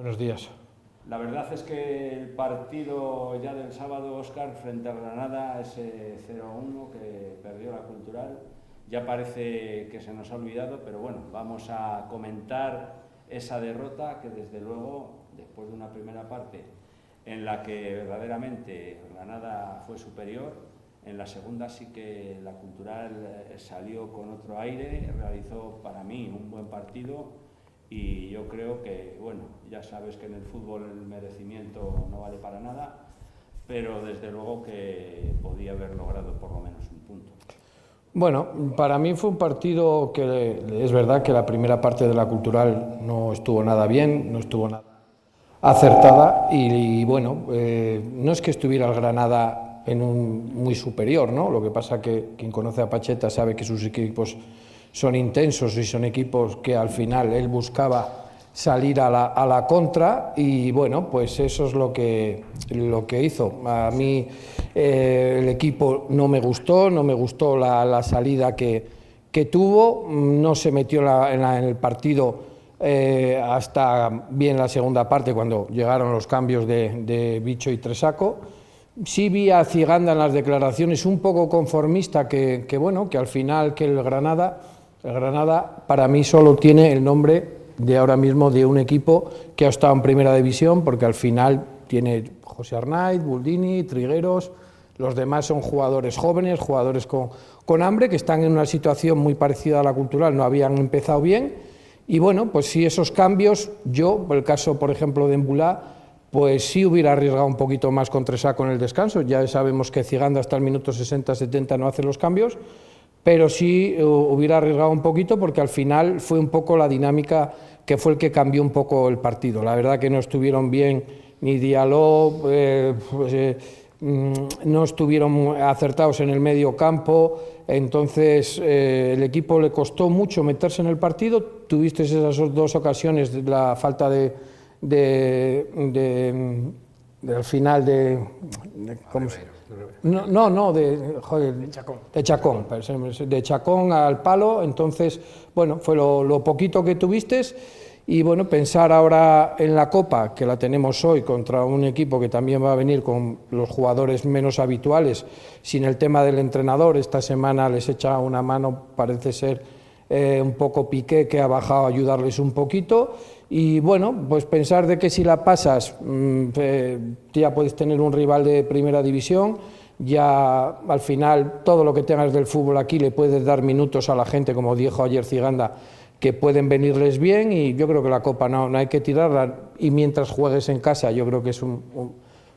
Buenos días. La verdad es que el partido ya del sábado, Óscar, frente al Granada, ese 0-1 que perdió la Cultural, ya parece que se nos ha olvidado, pero bueno, vamos a comentar esa derrota que desde luego, después de una primera parte en la que verdaderamente Granada fue superior, en la segunda sí que la Cultural salió con otro aire, realizó para mí un buen partido. Y yo creo que, bueno, ya sabes que en el fútbol el merecimiento no vale para nada, pero desde luego que podía haber logrado por lo menos un punto. Bueno, para mí fue un partido que es verdad que la primera parte de la Cultural no estuvo nada bien, no estuvo nada acertada y bueno, no es que estuviera el Granada en un muy superior, ¿no? Lo que pasa que quien conoce a Pacheta sabe que sus equipos son intensos y son equipos que al final él buscaba salir a la contra y bueno, pues eso es lo que hizo. A mí el equipo no me gustó la salida que tuvo, no se metió en el partido hasta bien la segunda parte cuando llegaron los cambios de Bicho y Tresaco. Sí vi a Ciganda en las declaraciones un poco conformista que bueno, que al final que el Granada para mí solo tiene el nombre de ahora mismo de un equipo que ha estado en primera división, porque al final tiene José Arnaiz, Buldini, Trigueros, los demás son jugadores jóvenes, jugadores con hambre, que están en una situación muy parecida a la Cultural, no habían empezado bien, y bueno, pues si esos cambios, yo, por el caso por ejemplo de Embulá, pues sí hubiera arriesgado un poquito más con Tresaco en el descanso, ya sabemos que Ciganda hasta el minuto 60-70 no hace los cambios, pero sí hubiera arriesgado un poquito porque al final fue un poco la dinámica que fue el que cambió un poco el partido. La verdad que no estuvieron bien ni Diallo, no estuvieron acertados en el medio campo, entonces el equipo le costó mucho meterse en el partido. Tuviste esas dos ocasiones de la falta del final de ¿cómo se? De Chacón al palo, entonces, bueno, fue lo poquito que tuviste y, bueno, pensar ahora en la Copa, que la tenemos hoy contra un equipo que también va a venir con los jugadores menos habituales, sin el tema del entrenador, esta semana les echa una mano, parece ser un poco Piqué, que ha bajado a ayudarles un poquito. Y bueno, pues pensar de que si la pasas ya puedes tener un rival de primera división, ya al final todo lo que tengas del fútbol aquí le puedes dar minutos a la gente, como dijo ayer Ciganda, que pueden venirles bien, y yo creo que la Copa no hay que tirarla, y mientras juegues en casa yo creo que es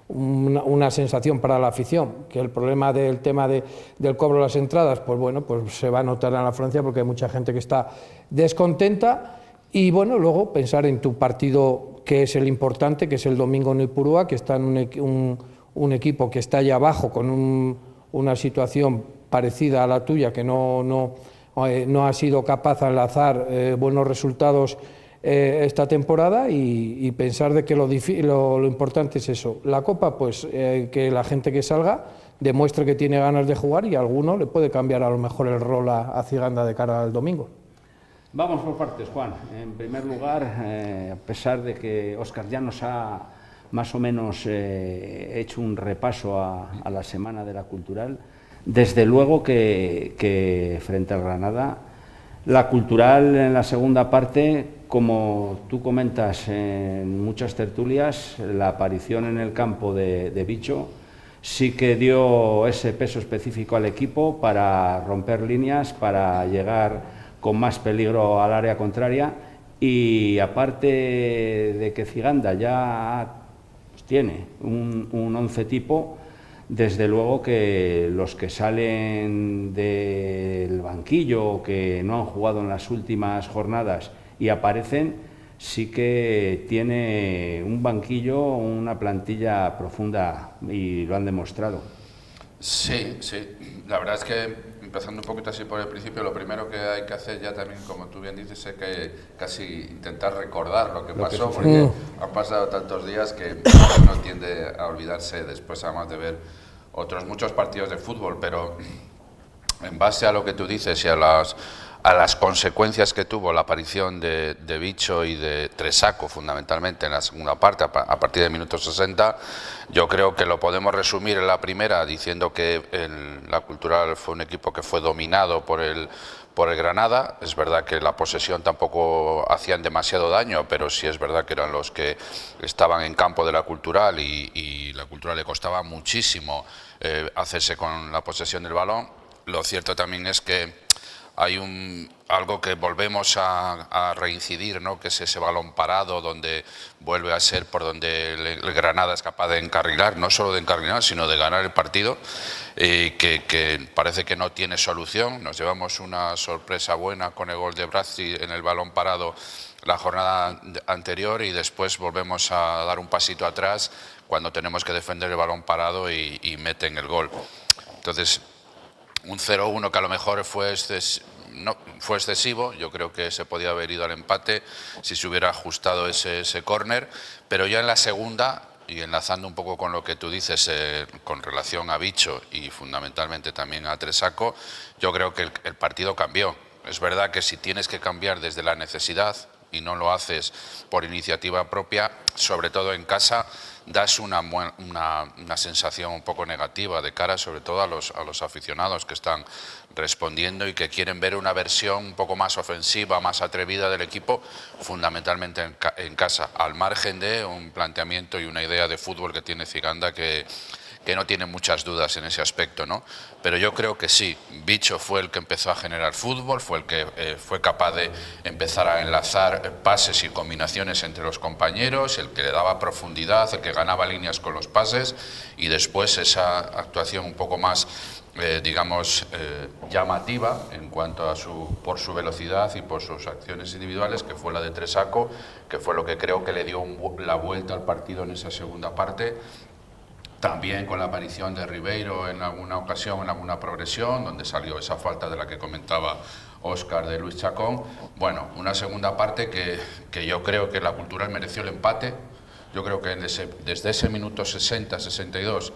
una sensación para la afición, que el problema del tema del cobro de las entradas, pues bueno, pues se va a notar en la Francia porque hay mucha gente que está descontenta. Y bueno, luego pensar en tu partido, que es el importante, que es el domingo en Ipurúa, que está en un equipo que está allá abajo con una situación parecida a la tuya, que no ha sido capaz de enlazar buenos resultados esta temporada, y pensar de que lo importante es eso. La Copa, pues que la gente que salga demuestre que tiene ganas de jugar, y a alguno le puede cambiar a lo mejor el rol a Ciganda de cara al domingo. Vamos por partes, Juan. En primer lugar, a pesar de que Óscar ya nos ha más o menos hecho un repaso a la semana de la Cultural, desde luego que frente al Granada, la Cultural en la segunda parte, como tú comentas en muchas tertulias, la aparición en el campo de Bicho sí que dio ese peso específico al equipo para romper líneas, para llegar con más peligro al área contraria, y aparte de que Ciganda ya tiene un 11 tipo, desde luego que los que salen del banquillo, que no han jugado en las últimas jornadas y aparecen, sí que tiene un banquillo, una plantilla profunda, y lo han demostrado. Sí, la verdad es que, empezando un poquito así por el principio, lo primero que hay que hacer ya también, como tú bien dices, es que casi intentar recordar lo que pasó, porque han pasado tantos días que uno tiende a olvidarse después, además de ver otros muchos partidos de fútbol, pero en base a lo que tú dices y a a las consecuencias que tuvo la aparición de Bicho y de Tresaco, fundamentalmente en la segunda parte, a partir del minuto 60, yo creo que lo podemos resumir en la primera diciendo que la Cultural fue un equipo que fue dominado por el Granada. Es verdad que la posesión tampoco hacían demasiado daño, pero sí es verdad que eran los que estaban en campo de la Cultural y la Cultural le costaba muchísimo hacerse con la posesión del balón. Lo cierto también es que hay algo que volvemos a reincidir, ¿no? Que es ese balón parado donde vuelve a ser por donde el Granada es capaz de encarrilar, no solo de encarrilar, sino de ganar el partido, que parece que no tiene solución. Nos llevamos una sorpresa buena con el gol de Brazzi en el balón parado la jornada anterior y después volvemos a dar un pasito atrás cuando tenemos que defender el balón parado y meten el gol. Entonces, un 0-1 que a lo mejor fue excesivo, yo creo que se podía haber ido al empate si se hubiera ajustado ese córner, pero ya en la segunda, y enlazando un poco con lo que tú dices con relación a Bicho y fundamentalmente también a Tresaco, yo creo que el partido cambió. Es verdad que si tienes que cambiar desde la necesidad y no lo haces por iniciativa propia, sobre todo en casa, das una sensación un poco negativa de cara sobre todo a los aficionados que están respondiendo y que quieren ver una versión un poco más ofensiva, más atrevida del equipo, fundamentalmente en casa, al margen de un planteamiento y una idea de fútbol que tiene Ciganda que no tiene muchas dudas en ese aspecto, ¿no? Pero yo creo que sí, Bicho fue el que empezó a generar fútbol, fue el que fue capaz de empezar a enlazar pases y combinaciones entre los compañeros, el que le daba profundidad, el que ganaba líneas con los pases, y después esa actuación un poco más, digamos, llamativa en cuanto a por su velocidad y por sus acciones individuales, que fue la de Tresaco, que fue lo que creo que le dio la vuelta al partido en esa segunda parte. También con la aparición de Ribeiro en alguna ocasión, en alguna progresión, donde salió esa falta de la que comentaba Óscar de Luis Chacón. Bueno, una segunda parte que yo creo que la Cultural mereció el empate. Yo creo que desde ese minuto 60-62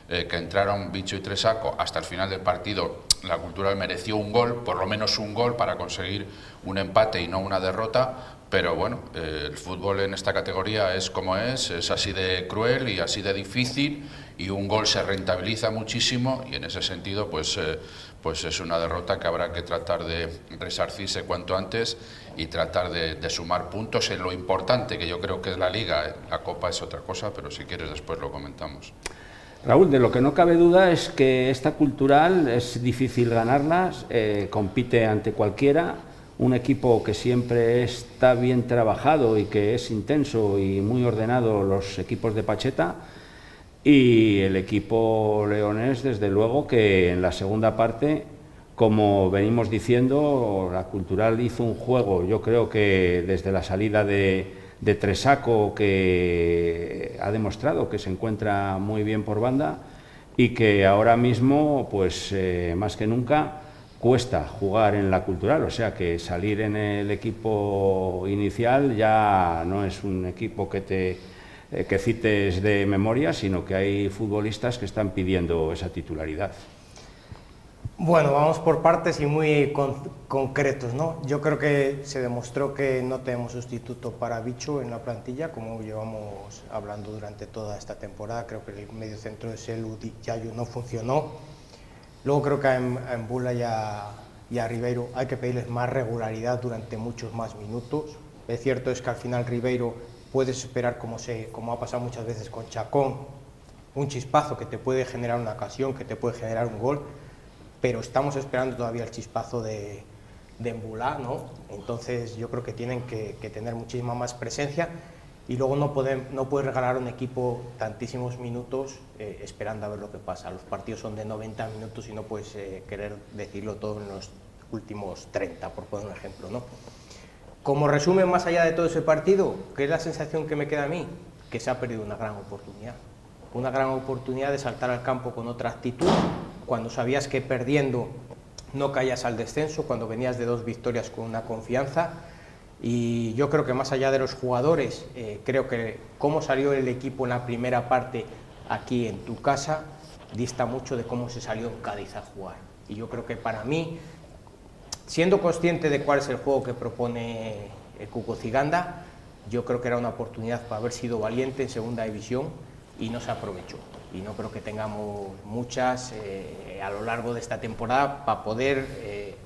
que entraron Bicho y Tresaco hasta el final del partido, la Cultural mereció un gol, por lo menos un gol para conseguir un empate y no una derrota. Pero bueno, el fútbol en esta categoría es como es así de cruel y así de difícil, y un gol se rentabiliza muchísimo, y en ese sentido pues es una derrota que habrá que tratar de resarcirse cuanto antes y tratar de sumar puntos en lo importante que yo creo que es la Liga. La Copa es otra cosa, pero si quieres después lo comentamos. Raúl, de lo que no cabe duda es que esta Cultural es difícil ganarlas, compite ante cualquiera. Un equipo que siempre está bien trabajado y que es intenso y muy ordenado, los equipos de Pacheta, y el equipo leonés, desde luego, que en la segunda parte, como venimos diciendo, la Cultural hizo un juego, yo creo que desde la salida de Tresaco, que ha demostrado que se encuentra muy bien por banda y que ahora mismo, pues más que nunca, cuesta jugar en la Cultural, o sea que salir en el equipo inicial ya no es un equipo que cites de memoria, sino que hay futbolistas que están pidiendo esa titularidad. Bueno, vamos por partes y muy concretos, ¿no? Yo creo que se demostró que no tenemos sustituto para Bicho en la plantilla, como llevamos hablando durante toda esta temporada. Creo que el mediocentro de Selu Yayo no funcionó. Luego creo que a Mbula y a Ribeiro hay que pedirles más regularidad durante muchos más minutos. Es cierto es que al final Ribeiro puedes esperar, como ha pasado muchas veces con Chacón, un chispazo que te puede generar una ocasión, que te puede generar un gol, pero estamos esperando todavía el chispazo de Mbula, ¿no? Entonces yo creo que tienen que tener muchísima más presencia. Y luego no puedes regalar a un equipo tantísimos minutos esperando a ver lo que pasa. Los partidos son de 90 minutos y no puedes querer decirlo todo en los últimos 30, por poner un ejemplo, ¿no? Como resumen, más allá de todo ese partido, ¿qué es la sensación que me queda a mí? Que se ha perdido una gran oportunidad. Una gran oportunidad de saltar al campo con otra actitud, cuando sabías que perdiendo no caías al descenso, cuando venías de 2 victorias con una confianza. Y yo creo que más allá de los jugadores, creo que cómo salió el equipo en la primera parte aquí en tu casa dista mucho de cómo se salió en Cádiz a jugar. Y yo creo que para mí siendo consciente de cuál es el juego que propone Cuco Ciganda, yo creo que era una oportunidad para haber sido valiente en segunda división y no se aprovechó. Y no creo que tengamos muchas a lo largo de esta temporada para poder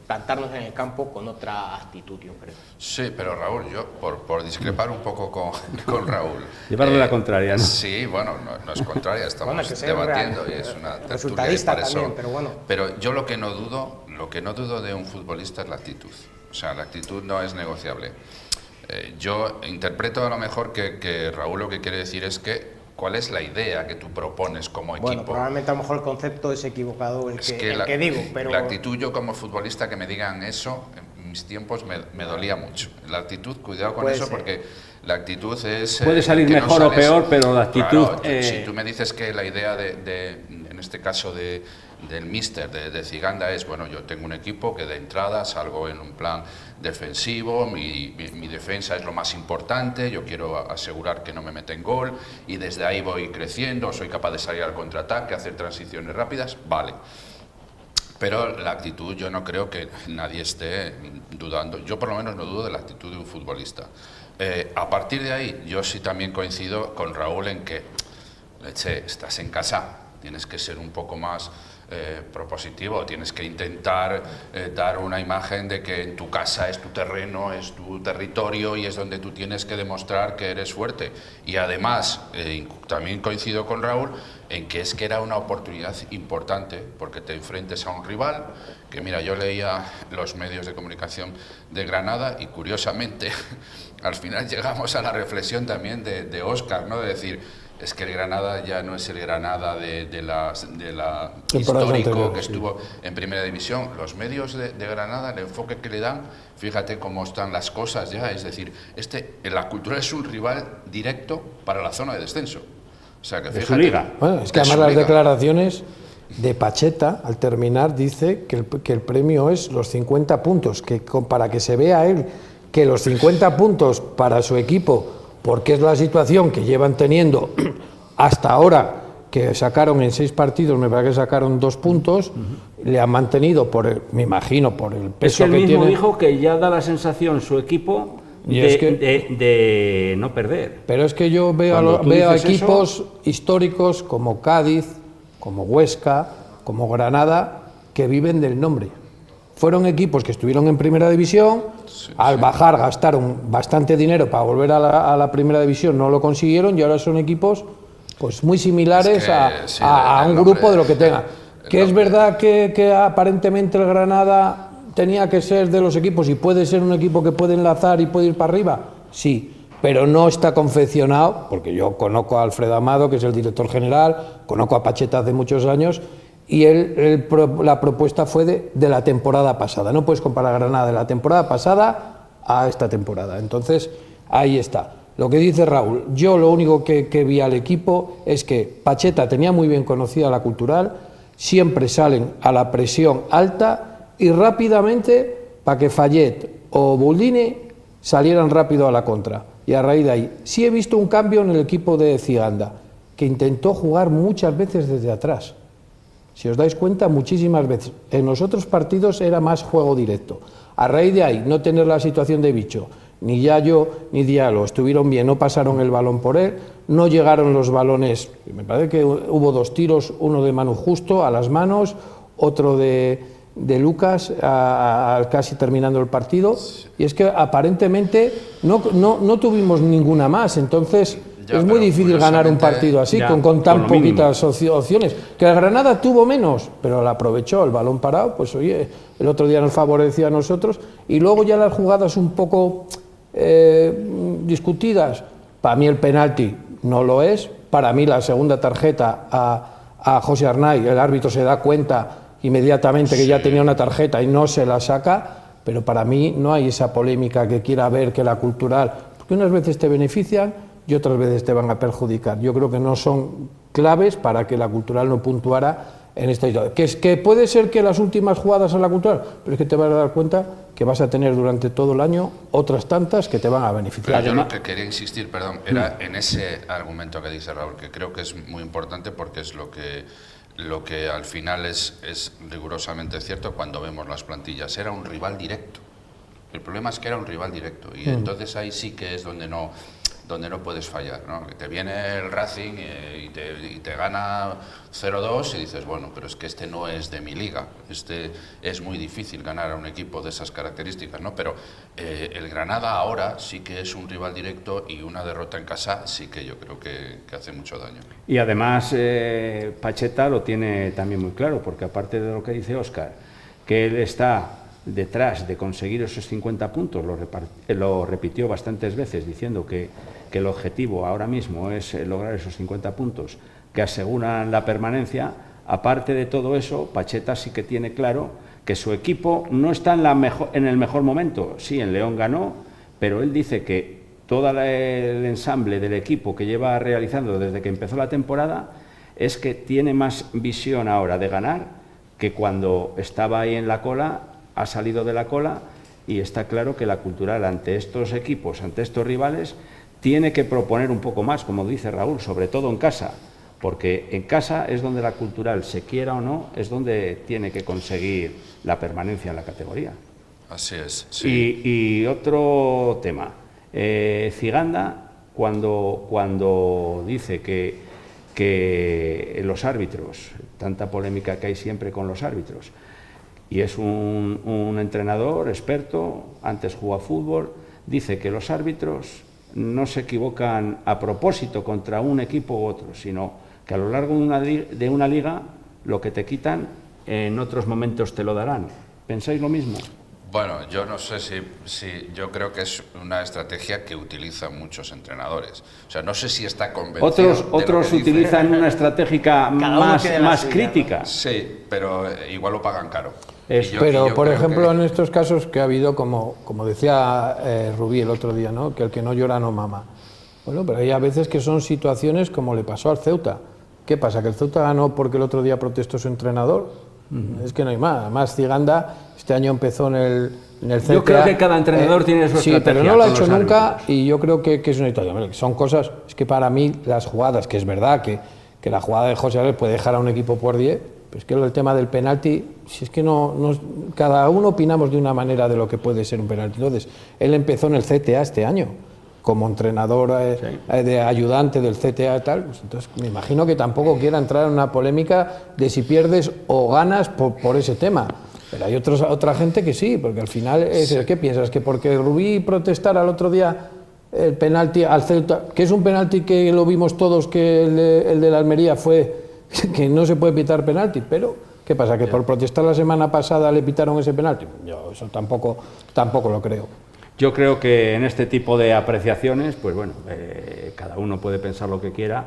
plantarnos en el campo con otra actitud, yo creo. Sí, pero Raúl, yo por discrepar un poco con Raúl. Llevarle la contraria, ¿no? Sí, bueno, no es contraria, estamos Bueno, que debatiendo real, y es una tertulia y resultadista por eso. también, pero bueno. Pero yo lo que no dudo de un futbolista es la actitud. O sea, la actitud no es negociable. Yo interpreto a lo mejor que Raúl lo que quiere decir es que ¿cuál es la idea que tú propones como equipo? Bueno, probablemente a lo mejor el concepto es equivocado el que digo, pero... La actitud, yo como futbolista que me digan eso, en mis tiempos me dolía mucho. La actitud, cuidado con eso, porque la actitud es... Puede salir que mejor o peor, pero la actitud... Claro, si tú me dices que la idea en este caso del míster, de Ciganda, es, bueno, yo tengo un equipo que de entrada salgo en un plan defensivo, mi defensa es lo más importante, yo quiero asegurar que no me meten gol y desde ahí voy creciendo, soy capaz de salir al contraataque, hacer transiciones rápidas, vale. Pero la actitud, yo no creo que nadie esté dudando, yo por lo menos no dudo de la actitud de un futbolista. A partir de ahí, yo sí también coincido con Raúl en que, leche, estás en casa, tienes que ser un poco más propositivo, tienes que intentar dar una imagen de que en tu casa es tu terreno, es tu territorio y es donde tú tienes que demostrar que eres fuerte. Y además, también coincido con Raúl en que es que era una oportunidad importante porque te enfrentes a un rival, que mira, yo leía los medios de comunicación de Granada y curiosamente al final llegamos a la reflexión también de Óscar, ¿no? De decir, es que el Granada ya no es el Granada de la histórico que estuvo en Primera División. Los medios de Granada, el enfoque que le dan, fíjate cómo están las cosas ya, es decir, la Cultural es un rival directo para la zona de descenso. O sea, que fíjate, su liga. Bueno, es que además las declaraciones de Pacheta, al terminar, dice que el premio es los 50 puntos, que para que se vea él que los 50 puntos para su equipo, porque es la situación que llevan teniendo hasta ahora, que sacaron en 6 partidos, me parece que sacaron 2 puntos, le han mantenido, me imagino, por el peso que tiene. Es que él mismo dijo que ya da la sensación su equipo de no perder. Pero es que yo veo equipos históricos como Cádiz, como Huesca, como Granada, que viven del nombre. Fueron equipos que estuvieron en Primera División, al bajar gastaron bastante dinero para volver a la Primera División, no lo consiguieron y ahora son equipos pues muy similares a un grupo de lo que tenga. Que es verdad que aparentemente el Granada tenía que ser de los equipos y puede ser un equipo que puede enlazar y puede ir para arriba, sí, pero no está confeccionado, porque yo conozco a Alfredo Amado, que es el director general, conozco a Pacheta hace muchos años, y la propuesta fue de la temporada pasada. No puedes comparar Granada de la temporada pasada a esta temporada. Entonces, ahí está. Lo que dice Raúl, yo lo único que vi al equipo es que Pacheta tenía muy bien conocida la Cultural, siempre salen a la presión alta y rápidamente para que Fallet o Boldini salieran rápido a la contra. Y a raíz de ahí, sí he visto un cambio en el equipo de Ciganda, que intentó jugar muchas veces desde atrás. Si os dais cuenta, muchísimas veces. En los otros partidos era más juego directo. A raíz de ahí, no tener la situación de Bicho, ni Yayo ni Diallo estuvieron bien, no pasaron el balón por él, no llegaron los balones, me parece que hubo 2 tiros, uno de Manu Justo a las manos, otro de Lucas casi terminando el partido, y es que aparentemente no tuvimos ninguna más, entonces... Es muy difícil ganar un partido así, con tan poquitas opciones. Que el Granada tuvo menos, pero la aprovechó, el balón parado, pues oye, el otro día nos favorecía a nosotros. Y luego ya las jugadas un poco discutidas. Para mí el penalti no lo es. Para mí la segunda tarjeta a José Arnay, el árbitro se da cuenta inmediatamente que ya tenía una tarjeta y no se la saca. Pero para mí no hay esa polémica que quiera ver que la Cultural, porque unas veces te benefician y otras veces te van a perjudicar. Yo creo que no son claves para que la Cultural no puntuara en esta historia. Que puede ser que las últimas jugadas a la Cultural, pero es que te vas a dar cuenta que vas a tener durante todo el año otras tantas que te van a beneficiar. Pero yo lo que quería insistir, perdón, era en ese argumento que dice Raúl, que creo que es muy importante porque es lo que lo que al final es rigurosamente cierto cuando vemos las plantillas. Era un rival directo. El problema es que era un rival directo y entonces ahí sí que es donde no puedes fallar, ¿no? Que te viene el Racing y te gana 0-2 y dices, bueno, pero es que este no es de mi liga, es muy difícil ganar a un equipo de esas características, ¿no? Pero el Granada ahora sí que es un rival directo y una derrota en casa sí que yo creo que hace mucho daño. Y además Pacheta lo tiene también muy claro, porque aparte de lo que dice Óscar, que él está detrás de conseguir esos 50 puntos, lo repitió bastantes veces diciendo que el objetivo ahora mismo es lograr esos 50 puntos que aseguran la permanencia. Aparte de todo eso, Pacheta sí que tiene claro que su equipo no está en el mejor momento. Sí, en León ganó, pero él dice que todo el ensamble del equipo que lleva realizando desde que empezó la temporada es que tiene más visión ahora de ganar que cuando estaba ahí en la cola. Ha salido de la cola y está claro que la Cultural ante estos equipos, ante estos rivales, tiene que proponer un poco más, como dice Raúl, sobre todo en casa, porque en casa es donde la Cultural, se quiera o no, es donde tiene que conseguir la permanencia en la categoría. Así es, sí. Y otro tema, Ciganda, cuando dice que los árbitros, tanta polémica que hay siempre con los árbitros, y es un entrenador experto, antes jugó a fútbol, dice que los árbitros no se equivocan a propósito contra un equipo u otro, sino que a lo largo de una liga lo que te quitan en otros momentos te lo darán. ¿Pensáis lo mismo? Bueno, yo no sé si yo creo que es una estrategia que utilizan muchos entrenadores. O sea, no sé si está convencido. Otros utilizan una estrategia más crítica. Sí, pero igual lo pagan caro. Pero, por ejemplo, en estos casos que ha habido, como decía Rubí el otro día, ¿no? Que el que no llora no mama. Bueno, pero hay a veces que son situaciones como le pasó al Ceuta. ¿Qué pasa? ¿Que el Ceuta ganó porque el otro día protestó su entrenador? Es que no hay más. Además, Ciganda este año empezó en el CTA. Yo creo que cada entrenador tiene su estrategia. Sí, pero no lo ha hecho nunca y yo creo que es una historia. Son cosas, es que para mí las jugadas, que es verdad que la jugada de José Álvarez puede dejar a un equipo por 10, pero es que el tema del penalti, si es que cada uno opinamos de una manera de lo que puede ser un penalti. Entonces, él empezó en el CTA este año, como entrenador de ayudante del CTA y tal, pues entonces me imagino que tampoco quiera entrar en una polémica de si pierdes o ganas por ese tema. Pero hay otra gente que sí, porque al final, ¿qué piensas? ¿Que porque Rubí protestara el otro día el penalti al Ceuta, que es un penalti que lo vimos todos, que el de la Almería fue que no se puede pitar penalti, pero ¿qué pasa? ¿Que por protestar la semana pasada le pitaron ese penalti? Yo eso tampoco lo creo. Yo creo que en este tipo de apreciaciones, pues bueno, cada uno puede pensar lo que quiera,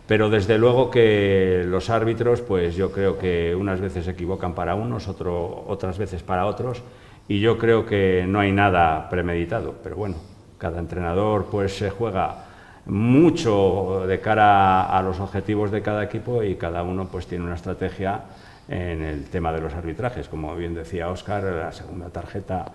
pero desde luego que los árbitros, pues yo creo que unas veces se equivocan para unos, otras veces para otros, y yo creo que no hay nada premeditado, pero bueno, cada entrenador pues se juega mucho de cara a los objetivos de cada equipo y cada uno pues tiene una estrategia en el tema de los arbitrajes. Como bien decía Óscar, la segunda tarjeta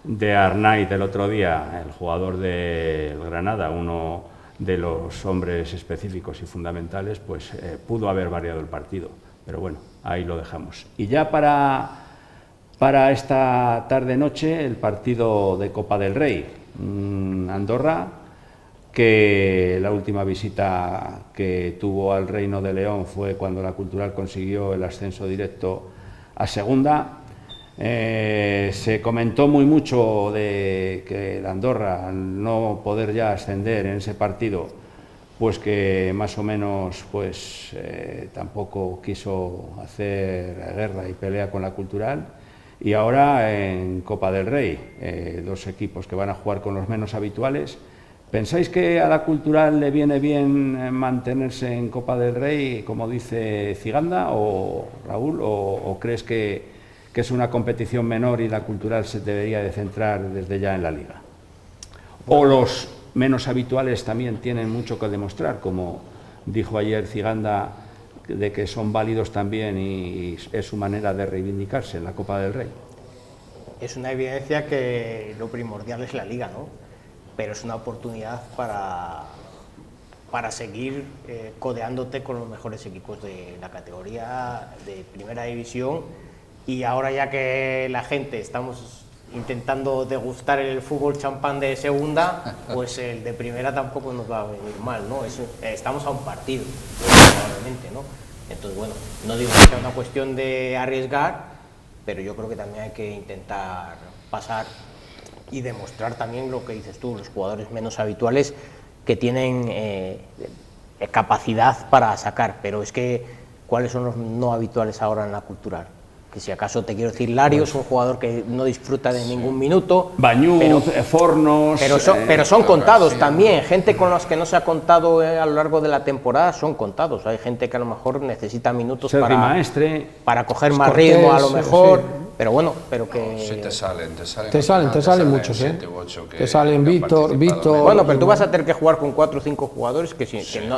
de Arnaiz del otro día, el jugador del Granada, uno de los hombres específicos y fundamentales, pues pudo haber variado el partido, pero bueno, ahí lo dejamos. Y ya para esta tarde-noche, el partido de Copa del Rey, Andorra, que la última visita que tuvo al Reino de León fue cuando la Cultural consiguió el ascenso directo a segunda. Se comentó mucho de que la Andorra, al no poder ya ascender en ese partido, pues que más o menos pues tampoco quiso hacer guerra y pelea con la Cultural. Y ahora en Copa del Rey, dos equipos que van a jugar con los menos habituales. ¿Pensáis que a la Cultural le viene bien mantenerse en Copa del Rey, como dice Ciganda, o Raúl, o crees que es una competición menor y la Cultural se debería de centrar desde ya en la Liga? ¿O los menos habituales también tienen mucho que demostrar, como dijo ayer Ciganda, de que son válidos también y es su manera de reivindicarse en la Copa del Rey? Es una evidencia que lo primordial es la Liga, ¿no? Pero es una oportunidad para seguir codeándote con los mejores equipos de la categoría de primera división. Y ahora, ya que la gente estamos intentando degustar el fútbol champán de segunda, pues el de primera tampoco nos va a venir mal, ¿no? Estamos a un partido, probablemente, ¿no? Entonces, bueno, no digo que sea una cuestión de arriesgar, pero yo creo que también hay que intentar pasar y demostrar también lo que dices tú, los jugadores menos habituales que tienen capacidad para sacar, pero es que ¿cuáles son los no habituales ahora en la Cultural? Que si acaso te quiero decir, Larios, un jugador que no disfruta de ningún minuto. Bañuz, Fornos... Pero son contados también, gente con los que no se ha contado a lo largo de la temporada son contados. Hay gente que a lo mejor necesita minutos para coger más ritmo a lo mejor, pero bueno, pero que... Sí, te salen muchos, ¿eh? Te salen Víctor... Bueno, pero tú vas a tener que jugar con 4 o 5 jugadores que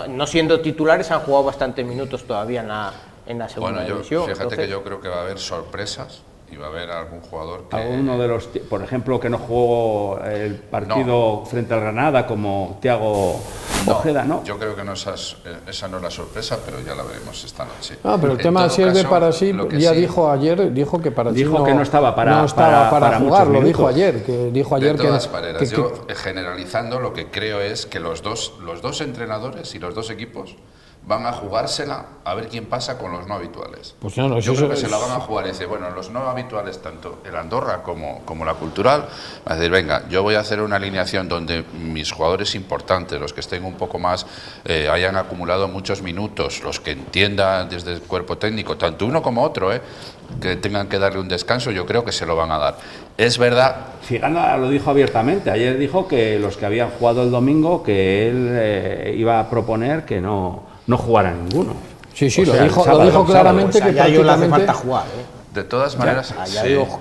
no siendo titulares han jugado bastante minutos todavía en la segunda división. Fíjate que yo creo que va a haber sorpresas y va a haber algún jugador que... Alguno de los, por ejemplo, que no jugó el partido frente al Granada, como Thiago Ojeda, ¿no? Yo creo que esa no es la sorpresa, pero ya la veremos esta noche. Pero el tema si es de Parasí, ya dijo que Parasí no estaba para jugar, lo dijo ayer. De todas maneras, yo generalizando lo que creo es que los dos entrenadores y los dos equipos van a jugársela a ver quién pasa con los no habituales. Pues yo creo que se la van a jugar y decir, bueno, los no habituales, tanto el Andorra como la Cultural, van a decir, venga, yo voy a hacer una alineación donde mis jugadores importantes, los que estén un poco más, hayan acumulado muchos minutos, los que entiendan desde el cuerpo técnico, tanto uno como otro, que tengan que darle un descanso, yo creo que se lo van a dar. Es verdad... Figana lo dijo abiertamente, ayer dijo que los que habían jugado el domingo, que él iba a proponer que no jugara ninguno. Sí, lo dijo claramente, que ya le hace falta jugar, De todas maneras,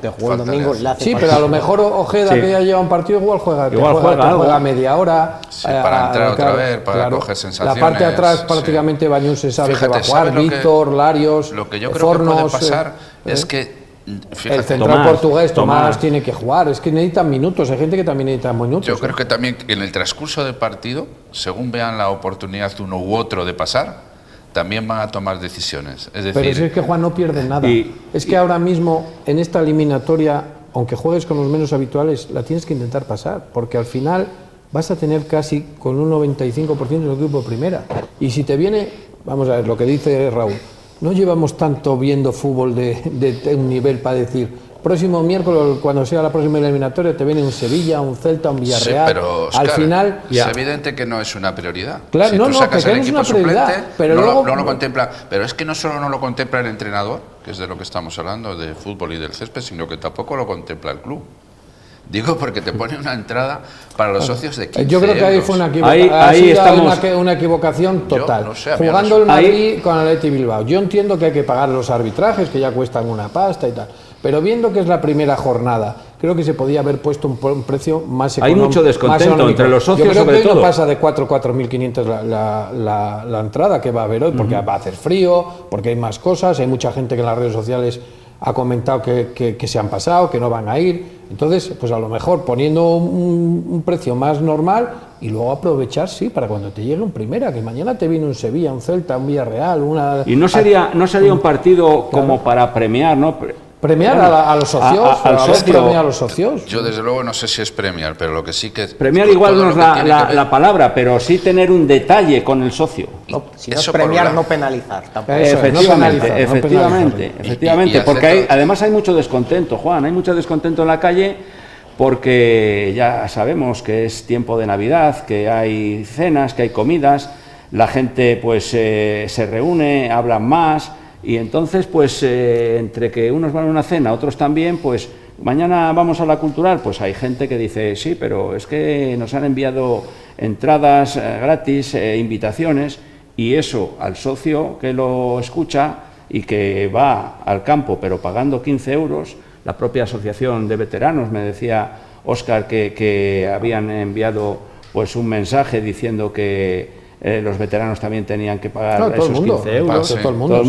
que jugó el domingo, le hace falta. Pero a lo mejor Ojeda, que ya lleva un partido, igual juega media hora. Para entrar otra vez, para coger sensaciones. La parte de atrás prácticamente Bañuz se sabe que va a jugar, Víctor, Larios, lo que yo creo que puede pasar es que el central portugués, Tomás, tiene que jugar, es que necesitan minutos, hay gente que también necesita minutos. Yo creo que también en el transcurso del partido, según vean la oportunidad uno u otro de pasar, también van a tomar decisiones. Es decir, pero si es que Juan no pierde nada. Es que ahora mismo, en esta eliminatoria, aunque juegues con los menos habituales, la tienes que intentar pasar, porque al final vas a tener casi con un 95% del equipo de primera. Y si te viene, vamos a ver lo que dice Raúl, no llevamos tanto viendo fútbol de un nivel para decir, próximo miércoles, cuando sea la próxima eliminatoria, te viene un Sevilla, un Celta, un Villarreal. Sí, pero Oscar, al final es evidente que no es una prioridad. Claro, si tú sacas que el no es equipo una prioridad, suplente, pero no luego lo contempla. Pero es que no solo no lo contempla el entrenador, que es de lo que estamos hablando, de fútbol y del césped, sino que tampoco lo contempla el club. Digo porque te pone una entrada para los socios de 15 Yo creo que ahí fue una equivocación. Ahí estamos... una equivocación total. No sé, jugando el Madrid con el Athletic Bilbao. Yo entiendo que hay que pagar los arbitrajes, que ya cuestan una pasta y tal. Pero viendo que es la primera jornada, creo que se podía haber puesto un precio más económico. Hay mucho descontento entre los socios, yo creo sobre que todo. No pasa de 4.500 la entrada que va a haber hoy, porque va a hacer frío, porque hay más cosas, hay mucha gente que en las redes sociales ha comentado que se han pasado, que no van a ir. Entonces, pues a lo mejor poniendo un precio más normal y luego aprovechar, sí, para cuando te llegue un primera, que mañana te viene un Sevilla, un Celta, un Villarreal, una... Y no sería un partido como para premiar, ¿no? Premiar a los socios, premiar a los socios. Yo desde luego no sé si es premiar, pero lo que sí que... Premiar igual no es la palabra, pero sí tener un detalle con el socio. No, si no es premiar, no penalizar tampoco. Efectivamente, porque además hay mucho descontento, Juan, hay mucho descontento en la calle, porque ya sabemos que es tiempo de Navidad, que hay cenas, que hay comidas, la gente pues se reúne, hablan más. Y entonces, pues, entre que unos van a una cena, otros también, pues, mañana vamos a la Cultural, pues hay gente que dice, sí, pero es que nos han enviado entradas gratis, invitaciones, y eso al socio que lo escucha y que va al campo, pero pagando 15 euros, la propia asociación de veteranos, me decía Óscar que habían enviado pues un mensaje diciendo que los veteranos también tenían que pagar esos 15 euros. Todo el mundo.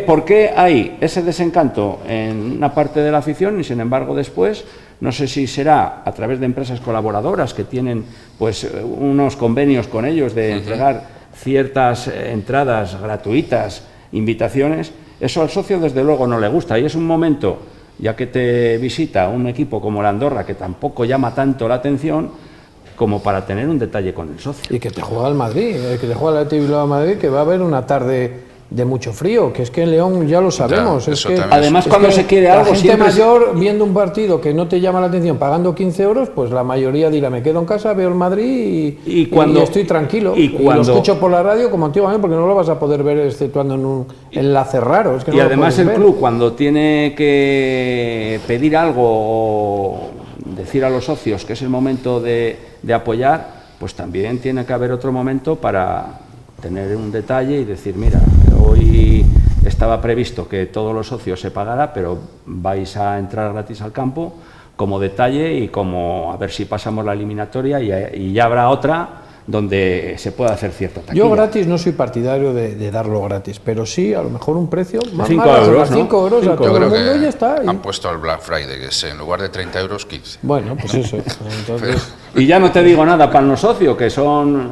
¿Por qué hay ese desencanto en una parte de la afición y sin embargo después no sé si será a través de empresas colaboradoras que tienen pues unos convenios con ellos de entregar ciertas entradas gratuitas, invitaciones. Eso al socio desde luego no le gusta, y es un momento, ya que te visita un equipo como el Andorra, que tampoco llama tanto la atención, como para tener un detalle con el socio. Y que te juega el Madrid, que te juega el Athletic Bilbao de Madrid, que va a haber una tarde de mucho frío, que es que en León ya lo sabemos. Ya, es que, además, es cuando que se quiere algo, la gente siempre mayor viendo un partido que no te llama la atención pagando 15 euros, pues la mayoría dirá, me quedo en casa, veo el Madrid y estoy tranquilo. Y lo escucho por la radio como antiguamente, porque no lo vas a poder ver exceptuando en un enlace raro. Es que no y además el ver. club, cuando tiene que pedir algo o decir a los socios que es el momento de apoyar, pues también tiene que haber otro momento para tener un detalle y decir, mira, hoy estaba previsto que todos los socios se pagara, pero vais a entrar gratis al campo como detalle y como a ver si pasamos la eliminatoria, y ya habrá otra donde se pueda hacer cierta taquilla. Yo gratis no soy partidario de darlo gratis, pero sí, a lo mejor un precio más 5 malo, euros, ¿no? 5 euros a todo el mundo y ya está. Han puesto el Black Friday, que es en lugar de 30 euros, 15. Bueno, pues eso. Entonces, y ya no te digo nada para los socios, que son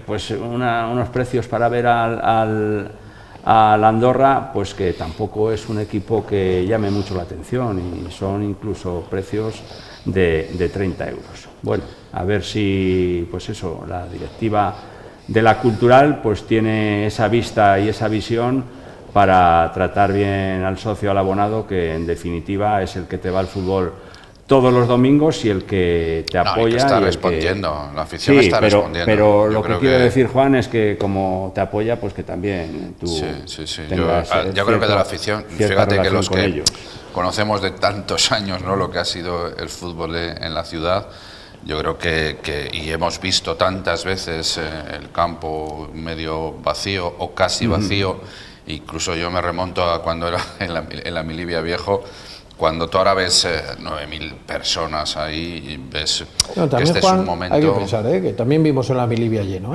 pues unos precios para ver al Andorra, pues que tampoco es un equipo que llame mucho la atención, y son incluso precios de 30 euros. Bueno, a ver si, pues eso, la directiva de la Cultural pues tiene esa vista y esa visión para tratar bien al socio, al abonado, que en definitiva es el que te va al fútbol todos los domingos y el que te apoya. Y que está respondiendo, la afición está respondiendo. Pero lo que quiero decir, Juan, es que como te apoya, pues que también tú tengas yo creo que de la afición, fíjate que los que ellos conocemos de tantos años, ¿no?, lo que ha sido el fútbol en la ciudad, yo creo que y hemos visto tantas veces el campo medio vacío o casi vacío, incluso yo me remonto a cuando era en la Milivia Viejo, cuando tú ahora ves 9.000 personas ahí, y ves no, también, que este Juan, es un momento... hay que pensar, que también vimos en la Milivia lleno,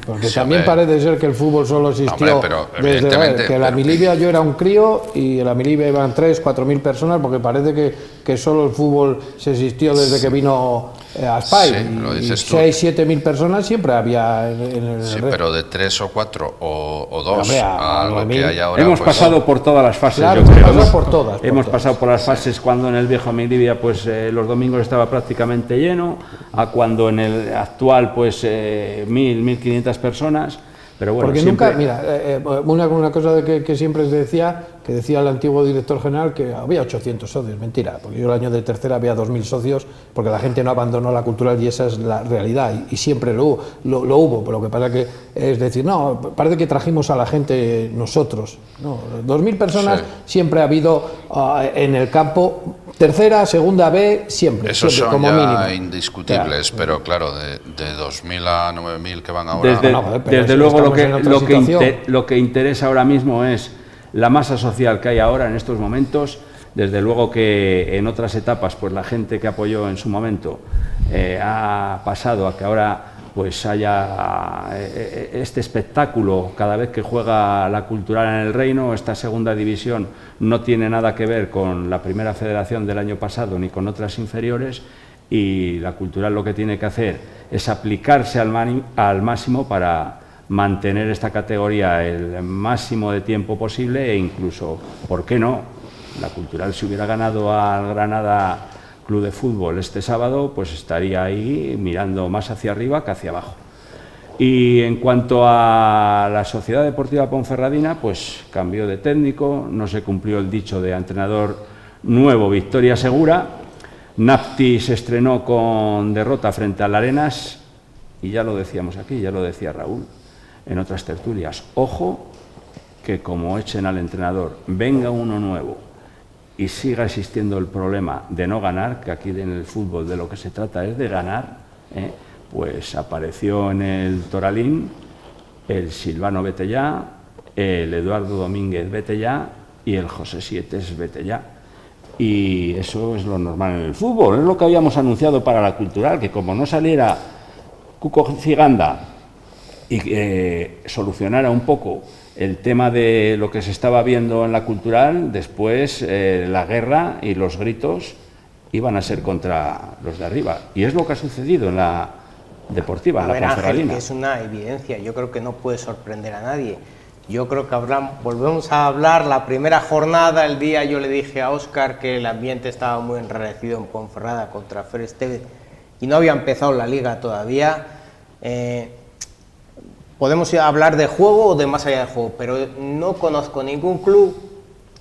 porque Sí, también parece ser que el fútbol solo existió pero desde que en la Milivia yo era un crío y en la Milivia iban 3.000 o 4.000 personas, porque parece que solo el fútbol se existió desde que vino a Spy, y 6.000 o 7.000 personas siempre había en el Sí, red. pero de 3 o 4 o 2 Hombre, a lo que hay ahora... Hemos pues, pasado por todas las fases, Claro, yo creo. hemos pasado por todas. Hemos pasado por las fases cuando en el viejo Milivia pues los domingos estaba prácticamente lleno, a cuando en el actual pues 1.000-1.500 personas, pero bueno, porque siempre... nunca, mira, una cosa que siempre se decía, que decía el antiguo director general, que había 800 socios, mentira, porque yo el año de tercera había 2.000 socios, porque la gente no abandonó la Cultural, y esa es la realidad, y siempre lo hubo, pero lo que pasa que es decir, no, parece que trajimos a la gente nosotros, no, 2.000 personas siempre ha habido en el campo, tercera, segunda B, siempre, esos siempre, son como ya mínimo. indiscutibles, pero claro, de 2.000 a 9.000 que van ahora... Desde luego situación. lo que interesa ahora mismo es la masa social que hay ahora en estos momentos. Desde luego que en otras etapas pues la gente que apoyó en su momento ha pasado a que ahora pues haya este espectáculo cada vez que juega la Cultural en el Reino. Esta segunda división no tiene nada que ver con la primera federación del año pasado ni con otras inferiores, y la Cultural lo que tiene que hacer es aplicarse al máximo para mantener esta categoría el máximo de tiempo posible, e incluso, ¿por qué no?, la Cultural, si hubiera ganado al Granada Club de Fútbol este sábado, pues estaría ahí mirando más hacia arriba que hacia abajo. Y en cuanto a la Sociedad Deportiva Ponferradina, pues cambió de técnico, no se cumplió el dicho de entrenador nuevo, victoria segura. Napti se estrenó con derrota frente al Arenas, y ya lo decíamos aquí, ya lo decía Raúl en otras tertulias, ojo que como echen al entrenador, venga uno nuevo y siga existiendo el problema de no ganar, que aquí en el fútbol de lo que se trata es de ganar, pues apareció en el Toralín el Silvano vete ya, el Eduardo Domínguez vete ya y el José Sietes vete ya. Y eso es lo normal en el fútbol, es lo que habíamos anunciado para la Cultural, que como no saliera Cuco Ciganda y solucionara un poco el tema de lo que se estaba viendo en la Cultural, después la guerra y los gritos iban a ser contra los de arriba. Y es lo que ha sucedido en la Deportiva, en la Ponferradina. Ángel, que es una evidencia, yo creo que no puede sorprender a nadie. Yo creo que volvemos a hablar, la primera jornada, el día yo le dije a Óscar que el ambiente estaba muy enrarecido en Ponferrada contra Fer Esteve y no había empezado la liga todavía. Podemos hablar de juego o de más allá del juego, pero no conozco ningún club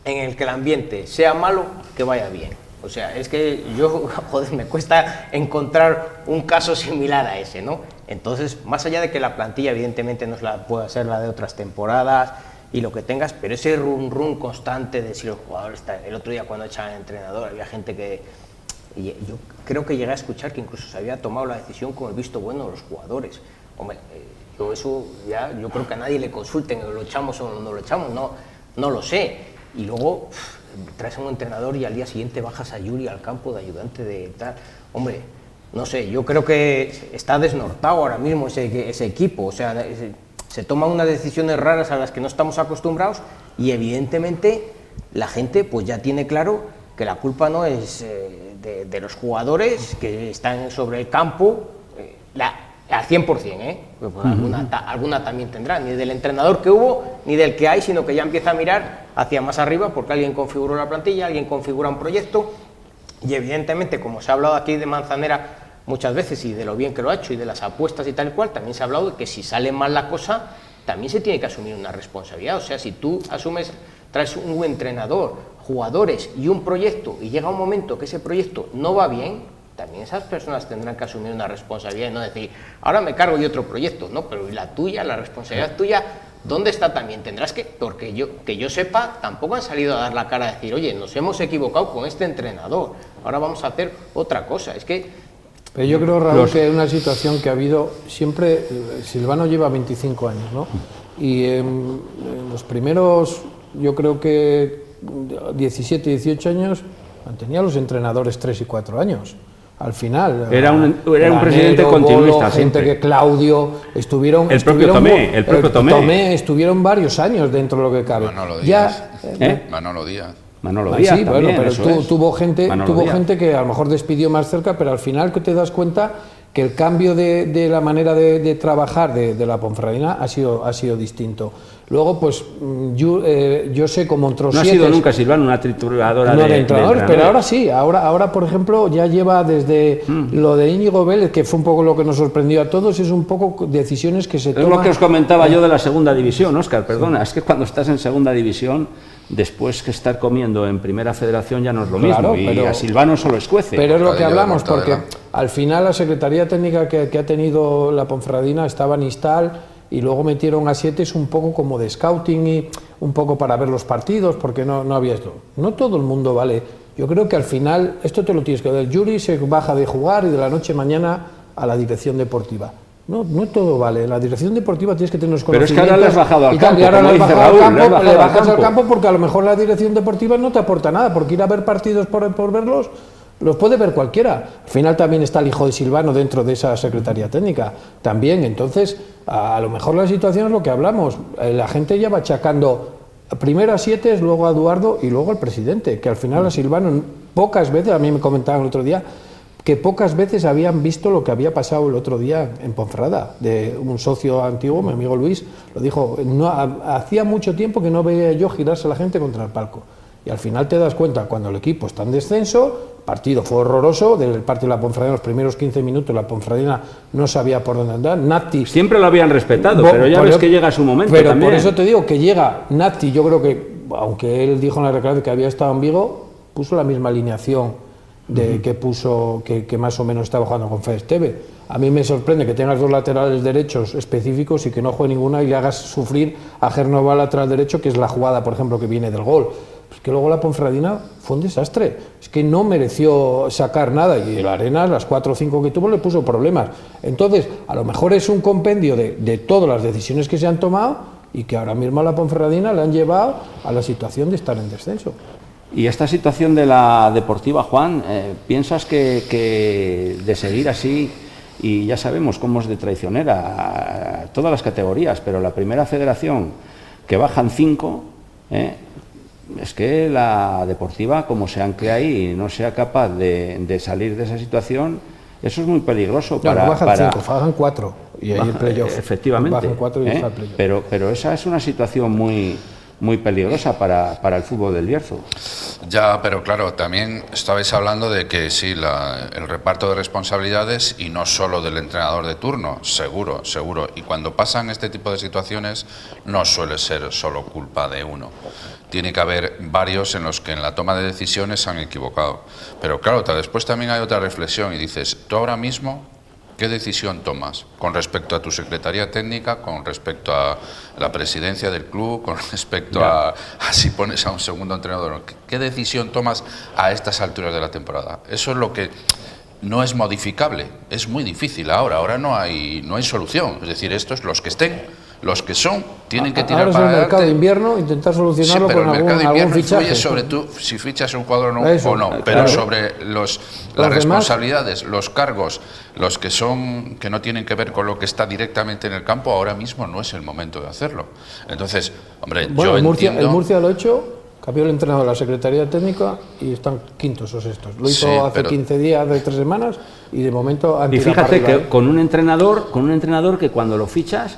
en el que el ambiente sea malo que vaya bien. O sea, es que yo, joder, me cuesta encontrar un caso similar a ese, ¿no? Entonces, más allá de que la plantilla evidentemente no pueda ser la de otras temporadas y lo que tengas, pero ese run constante de si los jugadores... El otro día cuando echaban al entrenador había gente que... Y yo creo que llegué a escuchar que incluso se había tomado la decisión con el visto bueno de los jugadores. Hombre, yo eso ya, yo creo que a nadie le consulten, lo echamos o no lo echamos, no lo sé. Y luego traes a un entrenador y al día siguiente bajas a Yuri al campo de ayudante de tal. Hombre, no sé, yo creo que está desnortado ahora mismo ese equipo. O sea, se toman unas decisiones raras a las que no estamos acostumbrados y evidentemente la gente pues ya tiene claro que la culpa no es de los jugadores que están sobre el campo al 100%, pues alguna también tendrá, ni del entrenador que hubo, ni del que hay, sino que ya empieza a mirar hacia más arriba porque alguien configuró la plantilla, alguien configura un proyecto y evidentemente, como se ha hablado aquí de Manzanera muchas veces y de lo bien que lo ha hecho y de las apuestas y tal y cual, también se ha hablado de que si sale mal la cosa, también se tiene que asumir una responsabilidad. O sea, si tú traes un entrenador, jugadores y un proyecto y llega un momento que ese proyecto no va bien, también esas personas tendrán que asumir una responsabilidad y no decir, ahora me cargo yo otro proyecto, no, pero la tuya, la responsabilidad tuya, ¿dónde está también? Tendrás que, porque que yo sepa, tampoco han salido a dar la cara a decir, oye, nos hemos equivocado con este entrenador, ahora vamos a hacer otra cosa. Es que... Pero yo creo, Raúl, que es una situación que ha habido siempre. Silvano lleva 25 años, ¿no? Y en los primeros, yo creo que 17, 18 años, mantenía los entrenadores 3 y 4 años. Al final era un presidente continuista, gente siempre. que Claudio estuvieron el propio Tomé estuvieron varios años dentro de lo que cabe. Manolo Díaz. Manolo Díaz sí, también, bueno, pero tuvo gente que a lo mejor despidió más cerca, pero al final que te das cuenta que el cambio de la manera de trabajar de la Ponferradina ha sido distinto. Luego, pues yo sé cómo entró No ha sido nunca, Silvano, una trituradora de entrenadores, pero ahora sí. Ahora, por ejemplo, ya lleva desde lo de Íñigo Vélez, que fue un poco lo que nos sorprendió a todos, es un poco decisiones que se toman... Es lo que os comentaba yo de la segunda división, Óscar, perdona, es que cuando estás en segunda división, después que estar comiendo en primera federación ya no es lo mismo, y a Silvano solo escuece. Pero es lo que hablamos, porque al final la Secretaría Técnica que ha tenido la Ponferradina estaba en Instal, y luego metieron a 7 es un poco como de scouting y un poco para ver los partidos, porque no había esto. No todo el mundo vale. Yo creo que al final, esto te lo tienes que dar. El Yuri se baja de jugar y de la noche a mañana a la dirección deportiva. No todo vale. En la dirección deportiva tienes que tener los conocimientos. Pero es que ahora le has bajado al campo, y ahora le bajas al campo porque a lo mejor la dirección deportiva no te aporta nada, porque ir a ver partidos por verlos, los puede ver cualquiera. Al final también está el hijo de Silvano dentro de esa Secretaría Técnica. También, entonces, a lo mejor la situación es lo que hablamos. La gente ya va achacando primero a 7, luego a Eduardo y luego al presidente, que al final a Silvano pocas veces, a mí me comentaban el otro día, que pocas veces habían visto lo que había pasado el otro día en Ponferrada, de un socio antiguo, mi amigo Luis, lo dijo, hacía mucho tiempo que no veía yo girarse a la gente contra el palco. Y al final te das cuenta, cuando el equipo está en descenso, el partido fue horroroso, del partido de la Ponferradina, los primeros 15 minutos la Ponferradina no sabía por dónde andar, Nati... Siempre lo habían respetado, pero ya ves que llega su momento pero también. Por eso te digo que llega Nati, yo creo que, aunque él dijo en la reclamación que había estado en Vigo, puso la misma alineación que más o menos estaba jugando con Fer Esteve. A mí me sorprende que tengas 2 laterales derechos específicos y que no juegue ninguna y le hagas sufrir a Génova lateral derecho, que es la jugada, por ejemplo, que viene del gol. Pues que luego la Ponferradina fue un desastre, es que no mereció sacar nada y el Arenas, las 4 o 5 que tuvo, le puso problemas. Entonces, a lo mejor es un compendio de todas las decisiones que se han tomado y que ahora mismo a la Ponferradina le han llevado a la situación de estar en descenso. Y esta situación de la Deportiva, Juan, ¿piensas que de seguir así, y ya sabemos cómo es de traicionera todas las categorías, pero la primera federación que bajan 5, es que la Deportiva, como se ancle ahí y no sea capaz de salir de esa situación, eso es muy peligroso. No, bajan 5, bajan 4 y ahí el playoff. Efectivamente. Bajan 4 y está el playoff. Pero esa es una situación muy peligrosa para el fútbol del Bierzo. Ya, pero claro, también estabais hablando de que sí, el reparto de responsabilidades y no solo del entrenador de turno, seguro. Y cuando pasan este tipo de situaciones no suele ser solo culpa de uno. Tiene que haber varios en los que en la toma de decisiones se han equivocado. Pero claro, después también hay otra reflexión y dices, tú ahora mismo, ¿qué decisión tomas con respecto a tu secretaría técnica, con respecto a la presidencia del club, con respecto a si pones a un segundo entrenador? ¿Qué decisión tomas a estas alturas de la temporada? Eso es lo que no es modificable, es muy difícil ahora no hay solución. Es decir, estos, los que estén, los que son, tienen que tirar ahora para es el mercado de adelante. invierno, intentar solucionarlo Sí, pero con el mercado de algún invierno fichaje. influye sobre tú, si fichas un jugador o no, Eso, pero claro. sobre las demás, responsabilidades, los cargos, los que no tienen que ver con lo que está directamente en el campo, ahora mismo no es el momento de hacerlo. Entonces, hombre, bueno, yo el entiendo... Murcia lo ha hecho, cambió el entrenador de la Secretaría Técnica y están quintos o sextos. Lo hizo Sí, hace pero... 15 días, hace 3 semanas y de momento han Y tirado fíjate para que arriba, con un entrenador que cuando lo fichas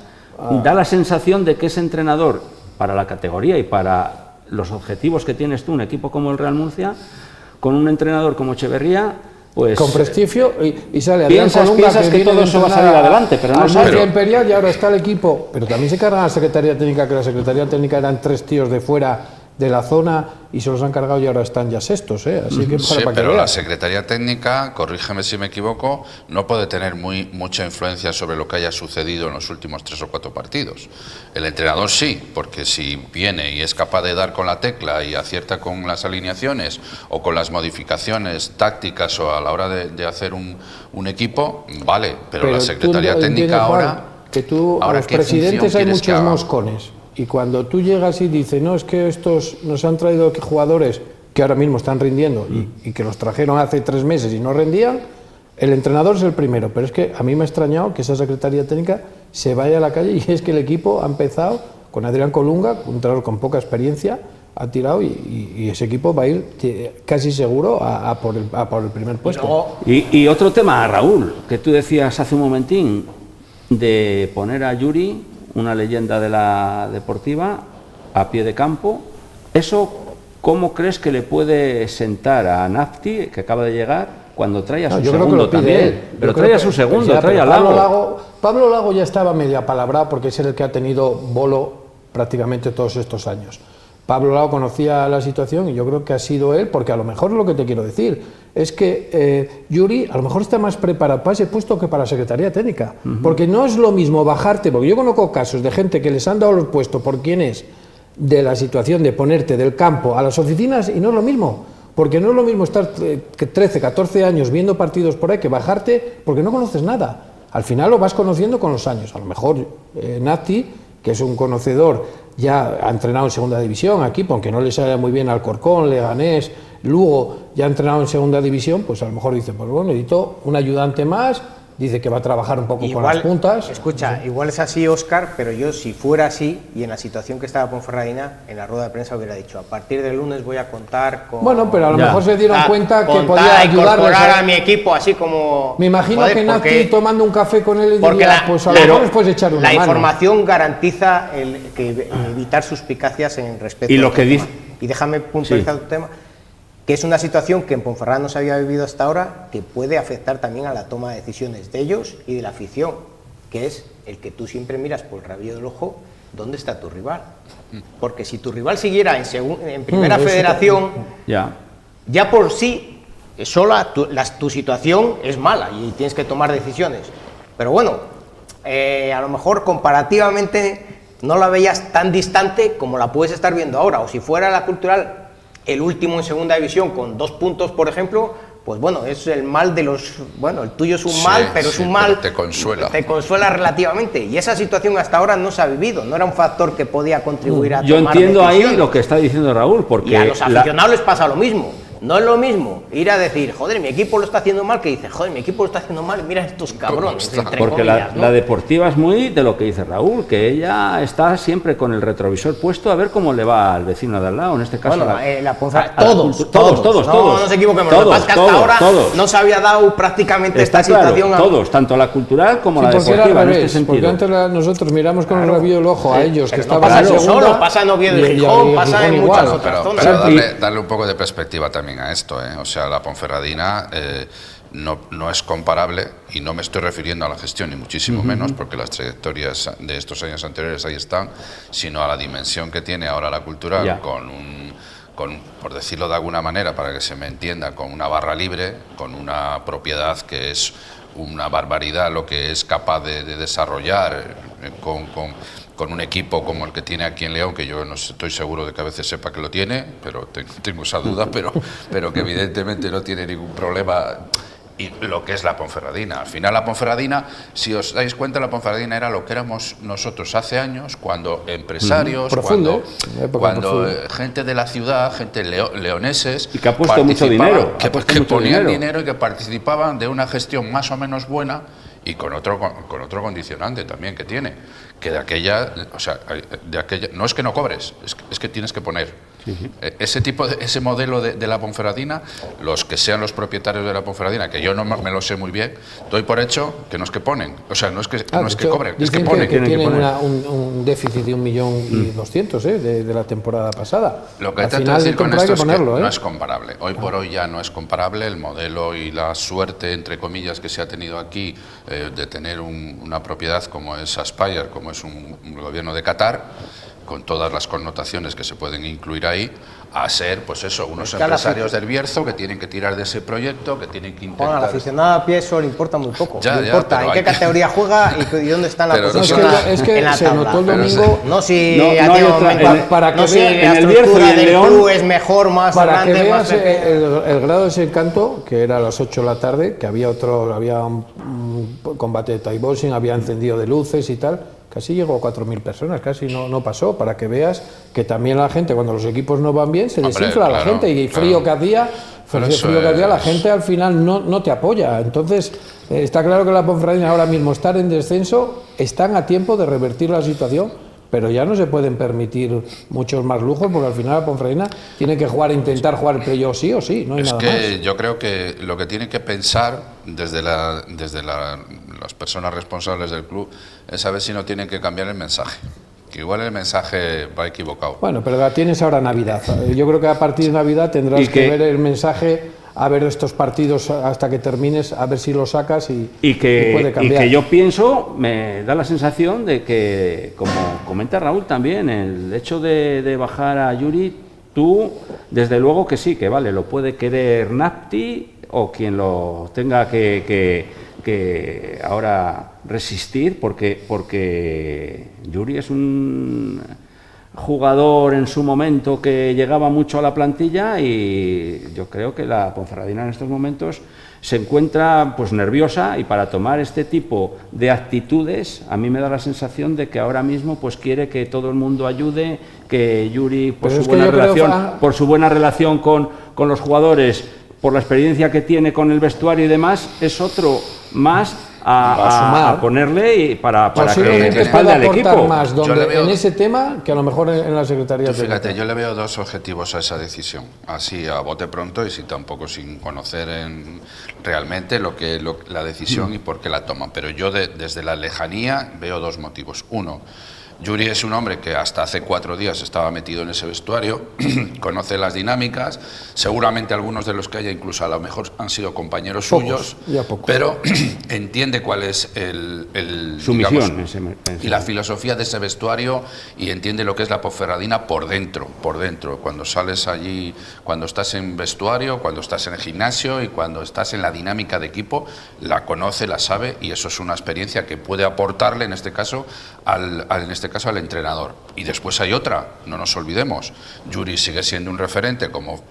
da la sensación de que ese entrenador, para la categoría y para los objetivos que tienes tú, un equipo como el Real Murcia, con un entrenador como Echeverría, pues con prestigio y sale Adrián piensas Colunga, que viene todo de eso va a entrenar salir adelante, pero no al sale. Murcia Imperial y ahora está el equipo, pero también se cargan a la Secretaría Técnica, que la Secretaría Técnica eran 3 tíos de fuera de la zona y se los han cargado y ahora están ya sextos, así que Sí, para que pero la veas. Secretaría Técnica, corrígeme si me equivoco, no puede tener mucha influencia sobre lo que haya sucedido en los últimos 3 o 4 partidos. El entrenador sí, porque si viene y es capaz de dar con la tecla y acierta con las alineaciones o con las modificaciones tácticas o a la hora de hacer un equipo, vale, pero la Secretaría tú Técnica entiendes, Juan, ahora... que tú, a ahora los ¿qué presidentes función hay quieres que muchos haga? moscones y cuando tú llegas y dices, no, es que estos nos han traído aquí jugadores que ahora mismo están rindiendo y que los trajeron hace 3 meses y no rendían, el entrenador es el primero, pero es que a mí me ha extrañado que esa Secretaría Técnica se vaya a la calle y es que el equipo ha empezado con Adrián Colunga, un entrenador con poca experiencia, ha tirado y ese equipo va a ir casi seguro a por el primer puesto. Y otro tema, Raúl, que tú decías hace un momentín, de poner a Yuri, una leyenda de la Deportiva, a pie de campo, ¿eso cómo crees que le puede sentar a Nafti, que acaba de llegar, cuando trae a su segundo también? Pero trae a su segundo, trae a Lago. Pablo Lago ya estaba medio apalabrado porque es el que ha tenido bolo prácticamente todos estos años. Pablo Lago conocía la situación y yo creo que ha sido él, porque a lo mejor lo que te quiero decir es que Yuri a lo mejor está más preparado para ese puesto que para la Secretaría Técnica, porque no es lo mismo bajarte, porque yo conozco casos de gente que les han dado los puestos por quién es, de la situación de ponerte del campo a las oficinas y no es lo mismo, porque no es lo mismo estar 13, 14 años viendo partidos por ahí que bajarte porque no conoces nada. Al final lo vas conociendo con los años. A lo mejor Nati, que es un conocedor, ya ha entrenado en segunda división aquí, aunque no le sale muy bien Alcorcón, Leganés, Lugo, ya ha entrenado en segunda división, pues a lo mejor dice, pues bueno, necesito un ayudante más, dice que va a trabajar un poco con las puntas. Escucha, igual es así, Óscar, pero yo si fuera así, y en la situación que estaba Ponferradina, en la rueda de prensa hubiera dicho, a partir del lunes voy a contar con... Bueno, pero a lo mejor se dieron cuenta que contar, podía ayudarles incorporar a mi equipo, así como... Me imagino joder, que Nati porque- tomando un café con él y porque diría, pues a lo mejor les puedes echar una la mano. información garantiza evitar suspicacias en respecto Y lo a que tema. dice- Y déjame puntualizar tu tema, que es una situación que en Ponferrada no se había vivido hasta ahora, que puede afectar también a la toma de decisiones de ellos y de la afición, que es el que tú siempre miras por el rabillo del ojo, ¿dónde está tu rival? Porque si tu rival siguiera en primera eso federación, Ya. por sí, sola tu situación es mala y tienes que tomar decisiones. Pero bueno, a lo mejor comparativamente no la veías tan distante como la puedes estar viendo ahora. O si fuera la Cultural el último en segunda división con 2 puntos, por ejemplo, pues bueno, es el mal de los... Bueno, el tuyo es un mal, pero es un mal... Te consuela. Te consuela relativamente. Y esa situación hasta ahora no se ha vivido. No era un factor que podía contribuir a Yo tomar entiendo ahí decisiones. lo que está diciendo Raúl, porque Y a los aficionados les pasa lo mismo. No es lo mismo ir a decir, joder, mi equipo lo está haciendo mal, que dice, joder, mi equipo lo está haciendo mal, mira estos cabrones, entre Porque comillas, ¿no? la deportiva es muy de lo que dice Raúl, que ella está siempre con el retrovisor puesto a ver cómo le va al vecino de al lado, en este caso. Bueno, todos. No nos equivoquemos, lo que pasa es que hasta ahora no se había dado prácticamente está esta claro, situación. Todos, tanto la cultural como la porque deportiva, era al en revés, este sentido. porque antes nosotros miramos con el rabillo del ojo a ellos, que no estaban pasa en eso segunda, solo, pasa en Oviedo y Gijón, pasa en muchas otras zonas. Pero darle un poco de perspectiva también a esto, ¿eh? O sea, la Ponferradina no es comparable, y no me estoy refiriendo a la gestión, ni muchísimo menos, porque las trayectorias de estos años anteriores ahí están, sino a la dimensión que tiene ahora la cultural, por decirlo de alguna manera, para que se me entienda, con una barra libre, con una propiedad que es una barbaridad lo que es capaz de desarrollar con un equipo como el que tiene aquí en León, que yo no estoy seguro de que a veces sepa que lo tiene, pero tengo esa duda, pero que evidentemente no tiene ningún problema. Y lo que es la Ponferradina. Al final la Ponferradina, si os dais cuenta, la Ponferradina era lo que éramos nosotros hace años, cuando empresarios, cuando gente de la ciudad, gente leoneses, y que ha puesto mucho dinero, que ponían dinero y que participaban de una gestión más o menos buena, y con otro condicionante también que tiene, que de aquella, no es que no cobres, es que tienes que poner. Ese modelo de la Ponferradina, los que sean los propietarios de la Ponferradina, que yo no me lo sé muy bien, doy por hecho que no es que ponen, o sea, no es que cobren, es que ponen. Que tienen un déficit de 1.200.000 de la temporada pasada. Lo que intento decir con esto es que no es comparable. Hoy por hoy ya no es comparable el modelo y la suerte, entre comillas, que se ha tenido aquí de tener una propiedad como es Aspire, como es un gobierno de Qatar, con todas las connotaciones que se pueden incluir ahí, a ser, pues eso, unos empresarios del Bierzo que tienen que tirar de ese proyecto, que tienen que intentar... Bueno, al aficionado a pie eso le importa muy poco. Le importa en qué categoría juega y dónde está en la posición en la se tabla. notó el domingo... No si para que si vean, la estructura del club es mejor, más para grande, que veas más pequeño. el grado de desencanto, que era a las 8 de la tarde, que había un combate de Thai boxing, había encendido de luces y tal... Casi llegó a 4.000 personas, casi no pasó, para que veas que también la gente, cuando los equipos no van bien, se desinfla la gente, y frío que hacía, la gente al final no te apoya. Entonces, está claro que la Ponferradina ahora mismo está en descenso, están a tiempo de revertir la situación, pero ya no se pueden permitir muchos más lujos, porque al final la Ponferradina tiene que intentar jugar el playoff sí o sí, no hay nada más. Yo creo que lo que tienen que pensar desde las personas responsables del club es saber si no tienen que cambiar el mensaje, que igual el mensaje va equivocado. Bueno, pero la tienes ahora Navidad. Yo creo que a partir de Navidad tendrás que ver el mensaje, a ver estos partidos hasta que termines, a ver si lo sacas y puede cambiar. Y que yo pienso, me da la sensación de que, como comenta Raúl también, el hecho de bajar a Yuri, tú, desde luego que sí, que vale, lo puede querer Napti o quien lo tenga que ahora resistir, porque Yuri es un jugador en su momento que llegaba mucho a la plantilla, y yo creo que la Ponferradina en estos momentos se encuentra pues nerviosa, y para tomar este tipo de actitudes a mí me da la sensación de que ahora mismo pues quiere que todo el mundo ayude, que Yuri por su buena relación con los jugadores, por la experiencia que tiene con el vestuario y demás, es otro más a ponerle y para que respalde al equipo. Más en ese tema que a lo mejor en la Secretaría. Fíjate, yo le veo dos objetivos a esa decisión, así a bote pronto y tampoco sin conocer realmente la decisión y por qué la toman. Pero yo desde la lejanía veo dos motivos. Uno, Yuri es un hombre que hasta hace 4 días estaba metido en ese vestuario, conoce las dinámicas, seguramente algunos de los que haya incluso a lo mejor han sido compañeros suyos, pero entiende cuál es su misión y la filosofía de ese vestuario, y entiende lo que es la Ponferradina por dentro, cuando sales allí, cuando estás en vestuario, cuando estás en el gimnasio y cuando estás en la dinámica de equipo, la conoce, la sabe, y eso es una experiencia que puede aportarle en este caso al entrenador. Y después hay otra, no nos olvidemos, Yuri sigue siendo un referente como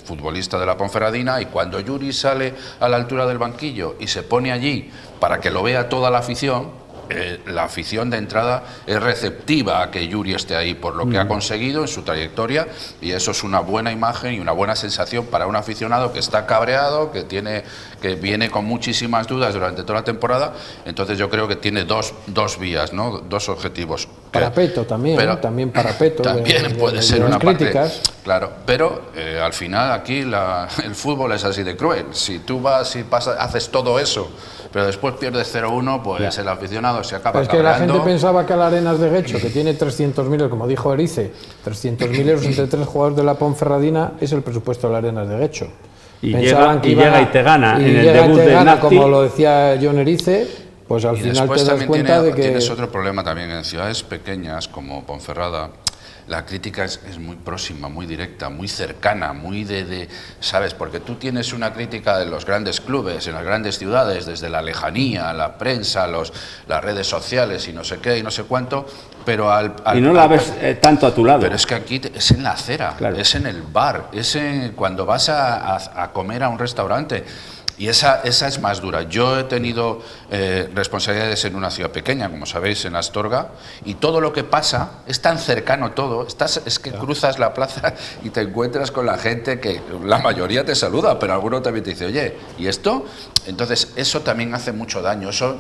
futbolista de la Ponferradina, y cuando Yuri sale a la altura del banquillo y se pone allí para que lo vea toda la afición, la afición de entrada es receptiva a que Yuri esté ahí por lo que ha conseguido en su trayectoria, y eso es una buena imagen y una buena sensación para un aficionado que está cabreado, que viene con muchísimas dudas durante toda la temporada. Entonces yo creo que tiene dos vías, ¿no? Dos objetivos. Parapeto también, pero, ¿no? También parapeto. También puede ser una críticas. parte. Claro, pero al final aquí el fútbol es así de cruel. Si tú haces todo eso, pero después pierdes 0-1, pues el aficionado se acaba cabreando. Es que la gente pensaba que el Arenas de Guecho, que tiene 300.000, como dijo Erice, 300.000 euros entre 3 jugadores de la Ponferradina, es el presupuesto del Arenas de Guecho. Y llega y te gana en el debut de Nati, como lo decía John Erice, pues al final te das cuenta de que... Tienes otro problema también en ciudades pequeñas como Ponferrada. La crítica es muy próxima, muy directa, muy cercana, muy ¿sabes? Porque tú tienes una crítica de los grandes clubes, en las grandes ciudades, desde la lejanía, la prensa, las redes sociales y no sé qué y no sé cuánto, pero y no la ves tanto a tu lado. Pero es que aquí es en la acera, claro. Es en el bar, es cuando vas a comer a un restaurante. Y esa es más dura. Yo he tenido responsabilidades en una ciudad pequeña, como sabéis, en Astorga, y todo lo que pasa es tan cercano todo. Es que cruzas la plaza y te encuentras con la gente que la mayoría te saluda, pero alguno también te dice, oye, ¿y esto? Entonces, eso también hace mucho daño, eso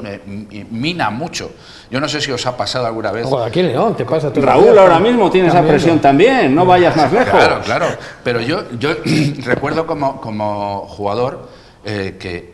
mina mucho. Yo no sé si os ha pasado alguna vez. Aquí en León te pasa todo. Raúl ahora mismo tiene esa presión también, no vayas más lejos. Claro. Pero yo recuerdo como jugador que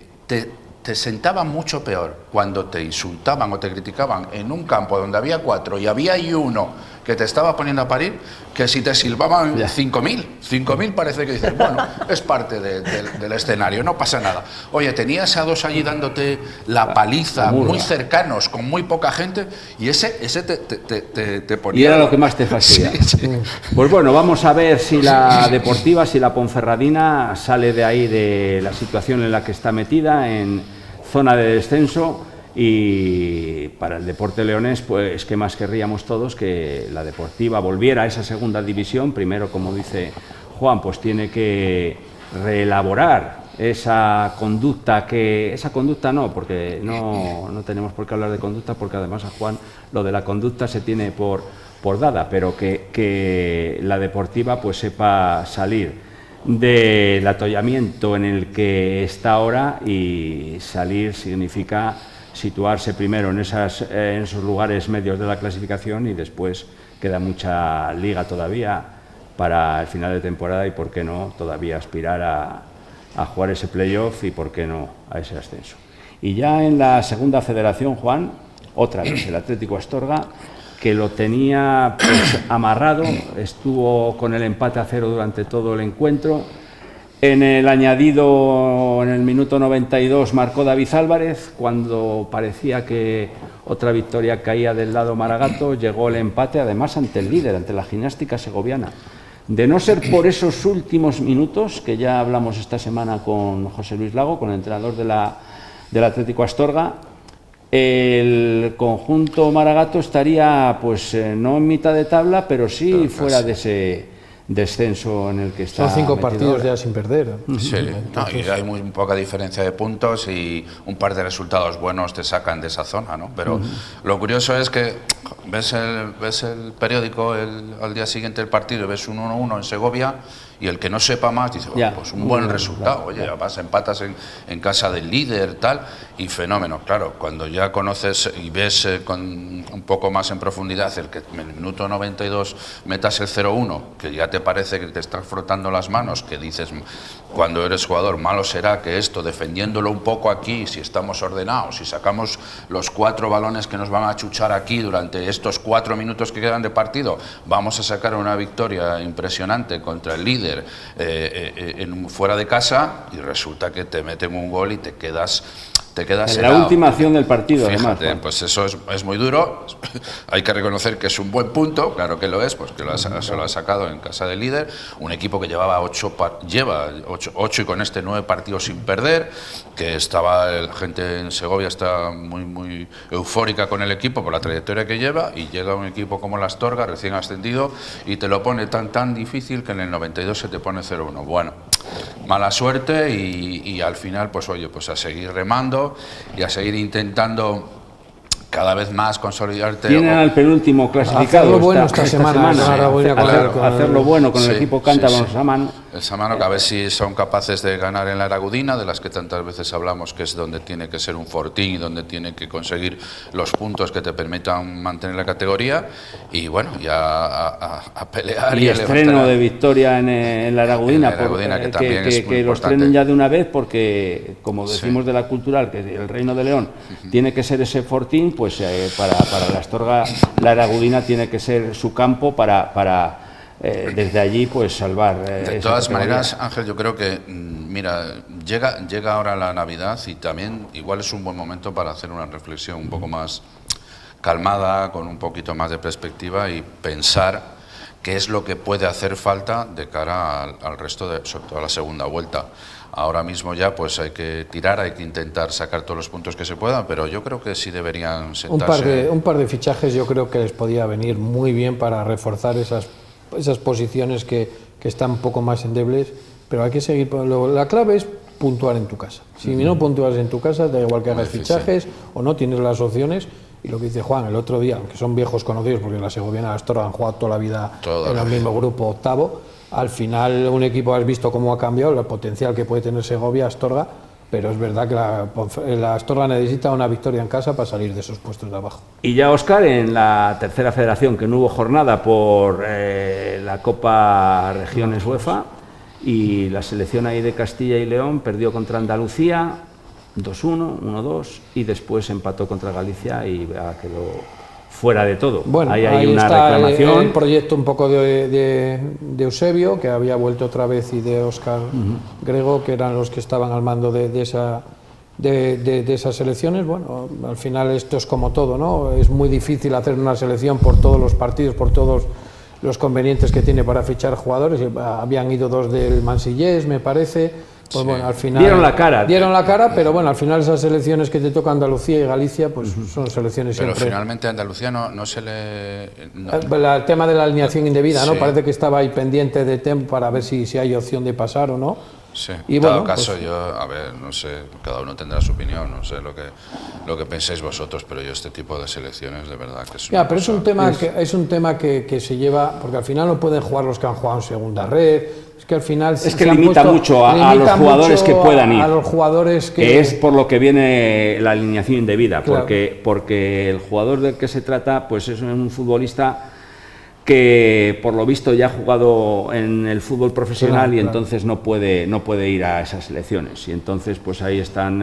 te sentaba mucho peor cuando te insultaban o te criticaban en un campo donde había 4 y había ahí uno que te estaba poniendo a parir, que si te silbaban 5.000 parece que dices, bueno, es parte del escenario, no pasa nada. Oye, tenías a 2 allí dándote la paliza, muy cercanos, con muy poca gente, y ese te ponía... Y era lo que más te fastidia. Sí. Pues bueno, vamos a ver si la Deportiva, si la Ponferradina sale de ahí, de la situación en la que está metida, en zona de descenso. Y para el deporte leonés, pues qué más querríamos todos que la Deportiva volviera a esa segunda división. Primero, como dice Juan, pues tiene que reelaborar esa conducta, no, porque no tenemos por qué hablar de conducta, porque además a Juan lo de la conducta se tiene por dada, pero que la Deportiva pues sepa salir del atollamiento en el que está ahora, y salir significa situarse primero en esos lugares medios de la clasificación, y después queda mucha liga todavía para el final de temporada, y por qué no todavía aspirar a jugar ese playoff, y por qué no a ese ascenso. Y ya en la segunda federación, Juan, otra vez el Atlético Astorga, que lo tenía pues amarrado, estuvo con el empate a 0 durante todo el encuentro. En el añadido, en el minuto 92, marcó David Álvarez, cuando parecía que otra victoria caía del lado maragato. Llegó el empate, además ante el líder, ante la Gimnástica Segoviana. De no ser por esos últimos minutos, que ya hablamos esta semana con José Luis Lago, con el entrenador del Atlético Astorga, el conjunto maragato estaría pues no en mitad de tabla, pero sí fuera de ese descenso en el que está. Son 5 partidos ya sin perder. Sí, y hay muy poca diferencia de puntos, y un par de resultados buenos te sacan de esa zona, ¿no? Pero lo curioso es que ves el periódico al día siguiente del partido y ves un 1-1 en Segovia, y el que no sepa más dice, bueno, pues un buen resultado, oye, además empatas en casa del líder, tal, y fenómeno. Claro, cuando ya conoces y ves con un poco más en profundidad el que en el minuto 92 metas el 0-1, que ya te parece que te estás frotando las manos, que dices, cuando eres jugador, malo será que esto, defendiéndolo un poco aquí, si estamos ordenados, si sacamos los 4 balones que nos van a chuchar aquí durante estos 4 minutos que quedan de partido, vamos a sacar una victoria impresionante contra el líder fuera de casa, y resulta que te meten un gol y te quedas en la última acción del partido. Fíjate, además, pues eso es muy duro. Hay que reconocer que es un buen punto, claro que lo es, pues que se lo ha sacado en casa del líder, un equipo que lleva 8 y con 9 partidos sin perder, que la gente en Segovia está muy eufórica con el equipo por la trayectoria que lleva, y llega un equipo como la Astorga, recién ascendido, y te lo pone tan difícil que en el 92 se te pone 0-1. Bueno, mala suerte, y al final, pues oye, pues a seguir remando y a seguir intentando cada vez más consolidarte. Tienen al penúltimo clasificado. Hacerlo bueno esta semana, hacerlo bueno con el Sí, equipo cántabro sí. Samán. El Samano, que a ver si son capaces de ganar en la Aragudina, de las que tantas veces hablamos, que es donde tiene que ser un fortín y donde tiene que conseguir los puntos que te permitan mantener la categoría. Y bueno, ya a pelear. Y estreno de victoria en la Aragudina, En la Aragudina, que también es muy que lo importante. estrenen ya de una vez, porque como decimos de la Cultural, que el Reino de León tiene que ser ese fortín, pues para la Astorga la Aragudina tiene que ser su campo para desde allí pues salvar. De todas maneras, Ángel, yo creo que, mira, llega ahora la Navidad y también igual es un buen momento para hacer una reflexión un poco más calmada, con un poquito más de perspectiva y pensar qué es lo que puede hacer falta de cara al resto, sobre todo a la segunda vuelta. Ahora mismo ya pues hay que tirar, hay que intentar sacar todos los puntos que se puedan, pero yo creo que sí deberían sentarse. Un par de fichajes yo creo que les podía venir muy bien para reforzar esas posiciones que están un poco más endebles, pero hay que seguir. La clave es puntuar en tu casa. Si no puntúas en tu casa, da igual que hagas fichajes o no, tienes las opciones. Y lo que dice Juan el otro día, aunque son viejos conocidos, porque la Segoviana y la Astorga han jugado toda la vida en el mismo grupo octavo, al final un equipo has visto cómo ha cambiado, el potencial que puede tener Segovia, Astorga, pero es verdad que la Astorga necesita una victoria en casa para salir de esos puestos de abajo. Y ya, Óscar, en la tercera federación, que no hubo jornada por la Copa Regiones UEFA, y la selección ahí de Castilla y León perdió contra Andalucía 2-1, 1-2, y después empató contra Galicia y quedó fuera de todo. Bueno, ahí hay ahí una está reclamación. el proyecto un poco de Eusebio, que había vuelto otra vez, y de Óscar Grego, que eran los que estaban al mando de esas selecciones. Bueno, al final esto es como todo, ¿no? Es muy difícil hacer una selección por todos los partidos, por todos los convenientes que tiene para fichar jugadores. Habían ido dos del Mansillés, me parece. Pues bueno, al final dieron la cara, pero bueno, al final esas selecciones que te toca Andalucía y Galicia, pues son selecciones pero siempre. Finalmente a Andalucía no se le... El tema de la alineación indebida, ¿no? Parece que estaba ahí pendiente de tiempo para ver si hay opción de pasar o no. Sí, y en todo bueno, caso, pues, yo, a ver, no sé, cada uno tendrá su opinión, no sé lo que penséis vosotros, pero yo este tipo de selecciones, de verdad, que es una pero es un tema que se lleva, porque al final no pueden jugar los que han jugado en segunda red. Es que al final es que limita mucho a los jugadores que puedan ir. A los jugadores que es por lo que viene la alineación indebida, claro. porque el jugador del que se trata pues es un futbolista que por lo visto ya ha jugado en el fútbol profesional, y entonces no puede ir a esas selecciones, y entonces pues ahí están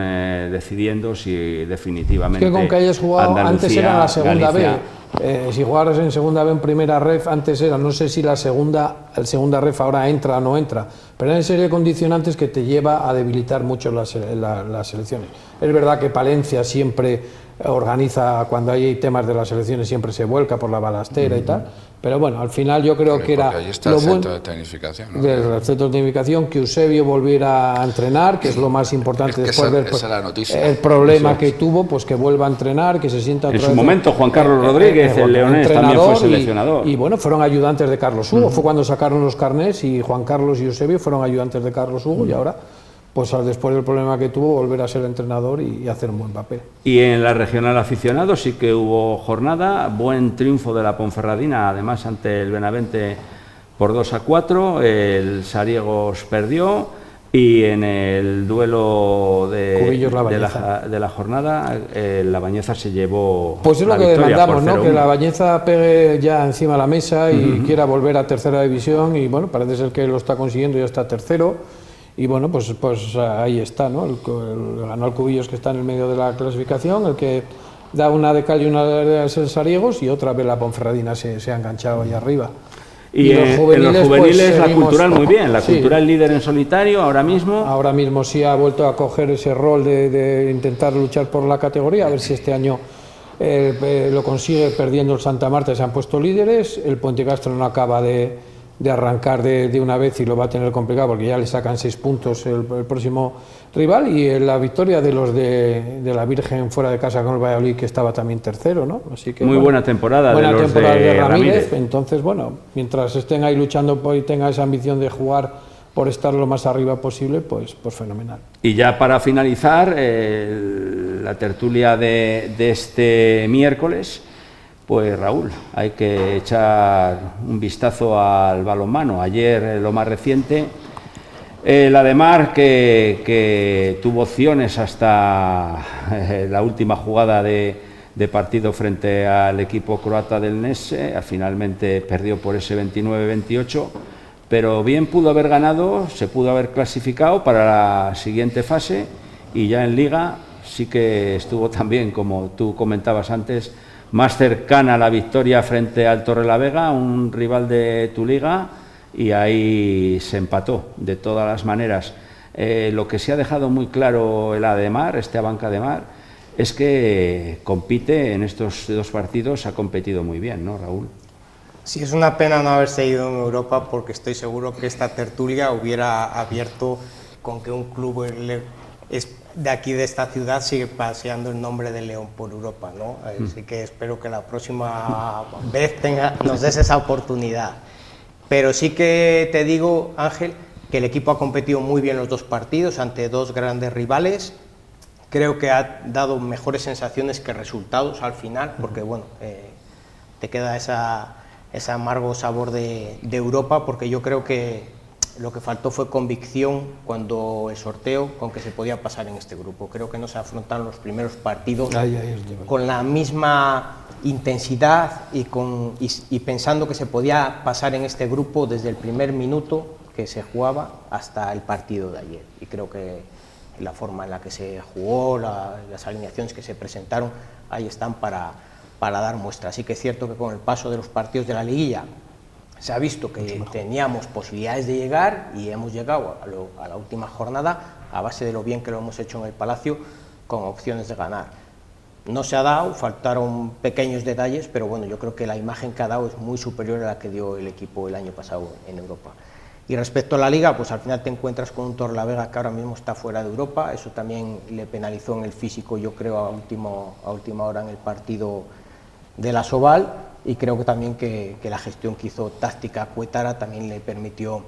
decidiendo si definitivamente es que con que hayas jugado Andalucía, antes era la segunda Galicia, B, si jugaras en segunda B en primera ref, antes era, no sé si el segunda ref ahora entra o no entra, pero hay una serie de condicionantes que te lleva a debilitar mucho las selecciones. Es verdad que Palencia siempre organiza, cuando hay temas de las selecciones siempre se vuelca por la balastera y tal, pero bueno, al final yo creo que era ahí está el centro de tecnificación, ¿no? El centro de tecnificación, que Eusebio volviera a entrenar, que es lo más importante después del el problema que tuvo, pues que vuelva a entrenar, que se sienta en su momento Juan Carlos Rodríguez, el leonés, también fue seleccionador, y bueno, fueron ayudantes de Carlos Hugo, fue cuando sacaron los carnés, y Juan Carlos y Eusebio fueron ayudantes de Carlos Hugo, y ahora pues después del problema que tuvo, volver a ser entrenador y hacer un buen papel. Y en la regional aficionado sí que hubo jornada, buen triunfo de la Ponferradina, además ante el Benavente por 2-4, el Sariegos perdió, y en el duelo de la jornada, la Bañeza se llevó pues es lo que demandamos, ¿no? Que la Bañeza pegue ya encima de la mesa y quiera volver a tercera división, y bueno, parece ser que lo está consiguiendo, ya está tercero. Y bueno, pues ahí está, ¿no? Ganó el Cubillos, que está en el medio de la clasificación, el que da una de cal y una de Sariegos, y otra vez la Ponferradina se ha enganchado ahí arriba. Y en los juveniles la Cultural muy bien, la Cultural líder en solitario ahora mismo. Ahora mismo sí ha vuelto a coger ese rol de intentar luchar por la categoría, a ver si este año lo consigue. Perdiendo el Santa Marta se han puesto líderes, el Puente Castro no acaba de arrancar de una vez y lo va a tener complicado porque ya le sacan 6 puntos el próximo rival, y la victoria de los de la Virgen fuera de casa con el Valladolid, que estaba también tercero, ¿no? Así que muy buena temporada de los de Ramírez. Entonces, bueno, mientras estén ahí luchando y tenga esa ambición de jugar por estar lo más arriba posible, pues fenomenal. Y ya para finalizar, el la tertulia de este miércoles, pues Raúl, hay que echar un vistazo al balonmano. Ayer, lo más reciente, la de Mar, que tuvo opciones hasta la última jugada de partido frente al equipo croata del Nese, finalmente perdió por ese 29-28, pero bien pudo haber ganado, se pudo haber clasificado para la siguiente fase, y ya en Liga sí que estuvo también, como tú comentabas antes, más cercana a la victoria frente al Torrelavega, un rival de tu liga, y ahí se empató de todas las maneras. Lo que se ha dejado muy claro el Ademar, este Abanca de Mar, es que compite en estos 2 partidos, ha competido muy bien, ¿no, Raúl? Sí, es una pena no haberse ido en Europa, porque estoy seguro que esta tertulia hubiera abierto con que un club de aquí, de esta ciudad, sigue paseando el nombre de León por Europa, ¿no? Así que espero que la próxima vez nos des esa oportunidad. Pero sí que te digo, Ángel, que el equipo ha competido muy bien los 2 partidos ante 2 grandes rivales. Creo que ha dado mejores sensaciones que resultados al final, porque bueno, te queda ese amargo sabor de Europa, porque yo creo que lo que faltó fue convicción cuando el sorteo, con que se podía pasar en este grupo. Creo que no se afrontaron los primeros partidos con la misma intensidad y pensando que se podía pasar en este grupo desde el primer minuto que se jugaba hasta el partido de ayer. Y creo que la forma en la que se jugó, las alineaciones que se presentaron, ahí están para dar muestra. Así que es cierto que con el paso de los partidos de la liguilla se ha visto que teníamos posibilidades de llegar, y hemos llegado a la última jornada a base de lo bien que lo hemos hecho en el Palacio, con opciones de ganar. No se ha dado, faltaron pequeños detalles, pero bueno, yo creo que la imagen que ha dado es muy superior a la que dio el equipo el año pasado en Europa. Y respecto a la Liga, pues al final te encuentras con un Torrelavega que ahora mismo está fuera de Europa. Eso también le penalizó en el físico, yo creo, a última hora en el partido de la Soval, y creo que también que la gestión que hizo táctica Cuétara también le permitió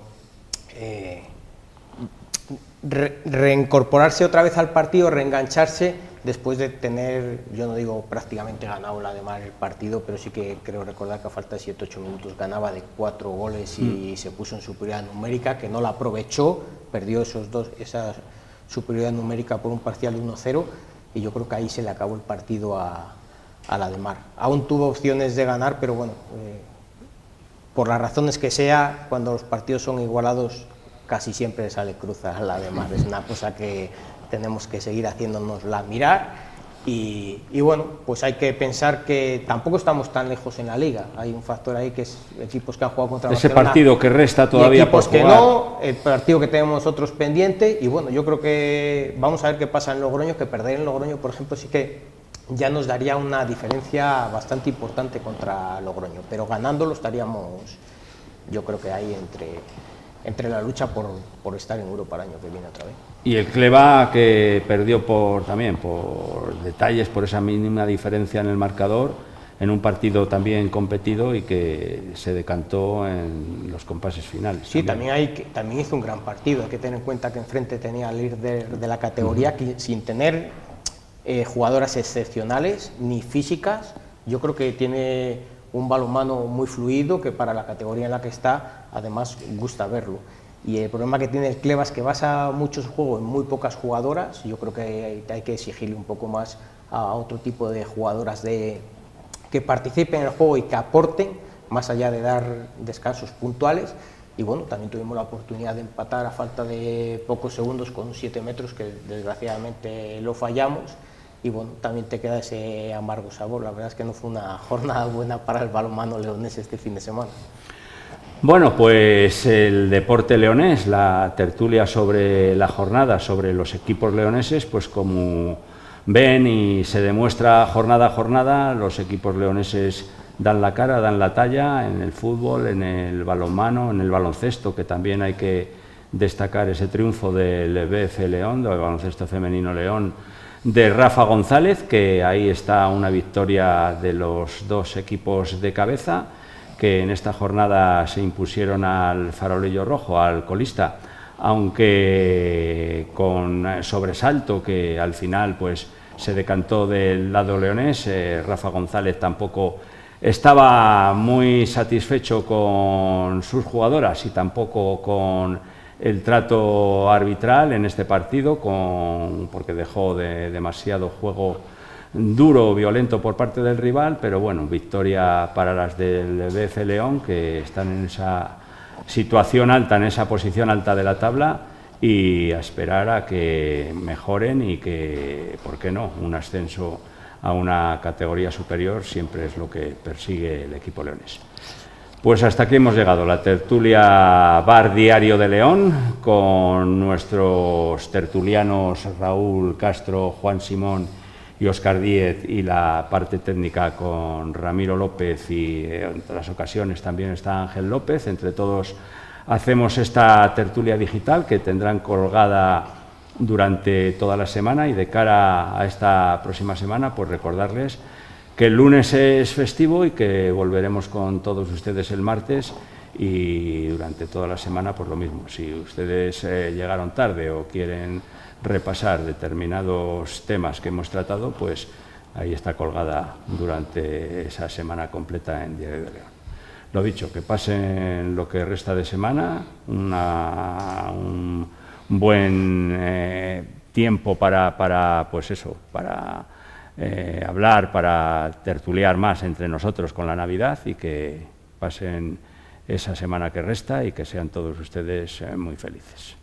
reincorporarse otra vez al partido, reengancharse, después de tener, yo no digo prácticamente ganado la de Mar el partido, pero sí que creo recordar que a falta de 7-8 minutos ganaba de 4 goles y se puso en superioridad numérica, que no la aprovechó, perdió esa superioridad numérica por un parcial de 1-0, y yo creo que ahí se le acabó el partido a la de Mar. Aún tuvo opciones de ganar, pero bueno, por las razones que sea, cuando los partidos son igualados, casi siempre sale cruz a la de Mar. Es una cosa que tenemos que seguir haciéndonosla mirar, y bueno, pues hay que pensar que tampoco estamos tan lejos en la Liga. Hay un factor ahí que es equipos que han jugado contra ese Barcelona, partido que resta todavía por jugar, que no, el partido que tenemos nosotros pendiente, y bueno, yo creo que vamos a ver qué pasa en Logroño, que perder en Logroño, por ejemplo, sí que ya nos daría una diferencia bastante importante contra Logroño, pero ganándolo estaríamos, yo creo que ahí entre la lucha por estar en Europa el año que viene otra vez. Y el Cleva, que perdió también por detalles, por esa mínima diferencia en el marcador, en un partido también competido, y que se decantó en los compases finales. Sí, también hizo un gran partido. Hay que tener en cuenta que enfrente tenía al líder de la categoría, que sin tener jugadoras excepcionales ni físicas, yo creo que tiene un balonmano muy fluido, que para la categoría en la que está, además, gusta verlo. Y el problema que tiene el Cleva es que basa muchos juegos en muy pocas jugadoras. Yo creo que hay que exigirle un poco más a otro tipo de jugadoras que participen en el juego y que aporten, más allá de dar descansos puntuales. Y bueno, también tuvimos la oportunidad de empatar a falta de pocos segundos con 7 metros, que desgraciadamente lo fallamos. Y bueno, también te queda ese amargo sabor. La verdad es que no fue una jornada buena para el balonmano leonés este fin de semana. Bueno, pues el deporte leonés, la tertulia sobre la jornada, sobre los equipos leoneses, pues como ven y se demuestra jornada a jornada, los equipos leoneses dan la cara, dan la talla en el fútbol, en el balonmano, en el baloncesto, que también hay que destacar ese triunfo del BF León, del baloncesto femenino León, de Rafa González, que ahí está una victoria de los 2 equipos de cabeza, que en esta jornada se impusieron al Farolillo Rojo, al colista, aunque con sobresalto, que al final pues se decantó del lado leonés. Rafa González tampoco estaba muy satisfecho con sus jugadoras y tampoco con el trato arbitral en este partido, porque dejó demasiado juego duro, violento por parte del rival, pero bueno, victoria para las del BF León, que están en esa situación alta, en esa posición alta de la tabla, y a esperar a que mejoren y que, ¿por qué no?, un ascenso a una categoría superior siempre es lo que persigue el equipo leonés. Pues hasta aquí hemos llegado, la tertulia Bar Diario de León, con nuestros tertulianos Raúl Castro, Juan Simón y Óscar Díez, y la parte técnica con Ramiro López, y en otras ocasiones también está Ángel López. Entre todos hacemos esta tertulia digital que tendrán colgada durante toda la semana, y de cara a esta próxima semana, pues recordarles que el lunes es festivo y que volveremos con todos ustedes el martes, y durante toda la semana pues lo mismo. Si ustedes llegaron tarde o quieren repasar determinados temas que hemos tratado, pues ahí está colgada durante esa semana completa en Diario de León. Lo dicho, que pasen lo que resta de semana, un buen tiempo para pues eso, para hablar, para tertuliar más entre nosotros con la Navidad, y que pasen esa semana que resta y que sean todos ustedes muy felices.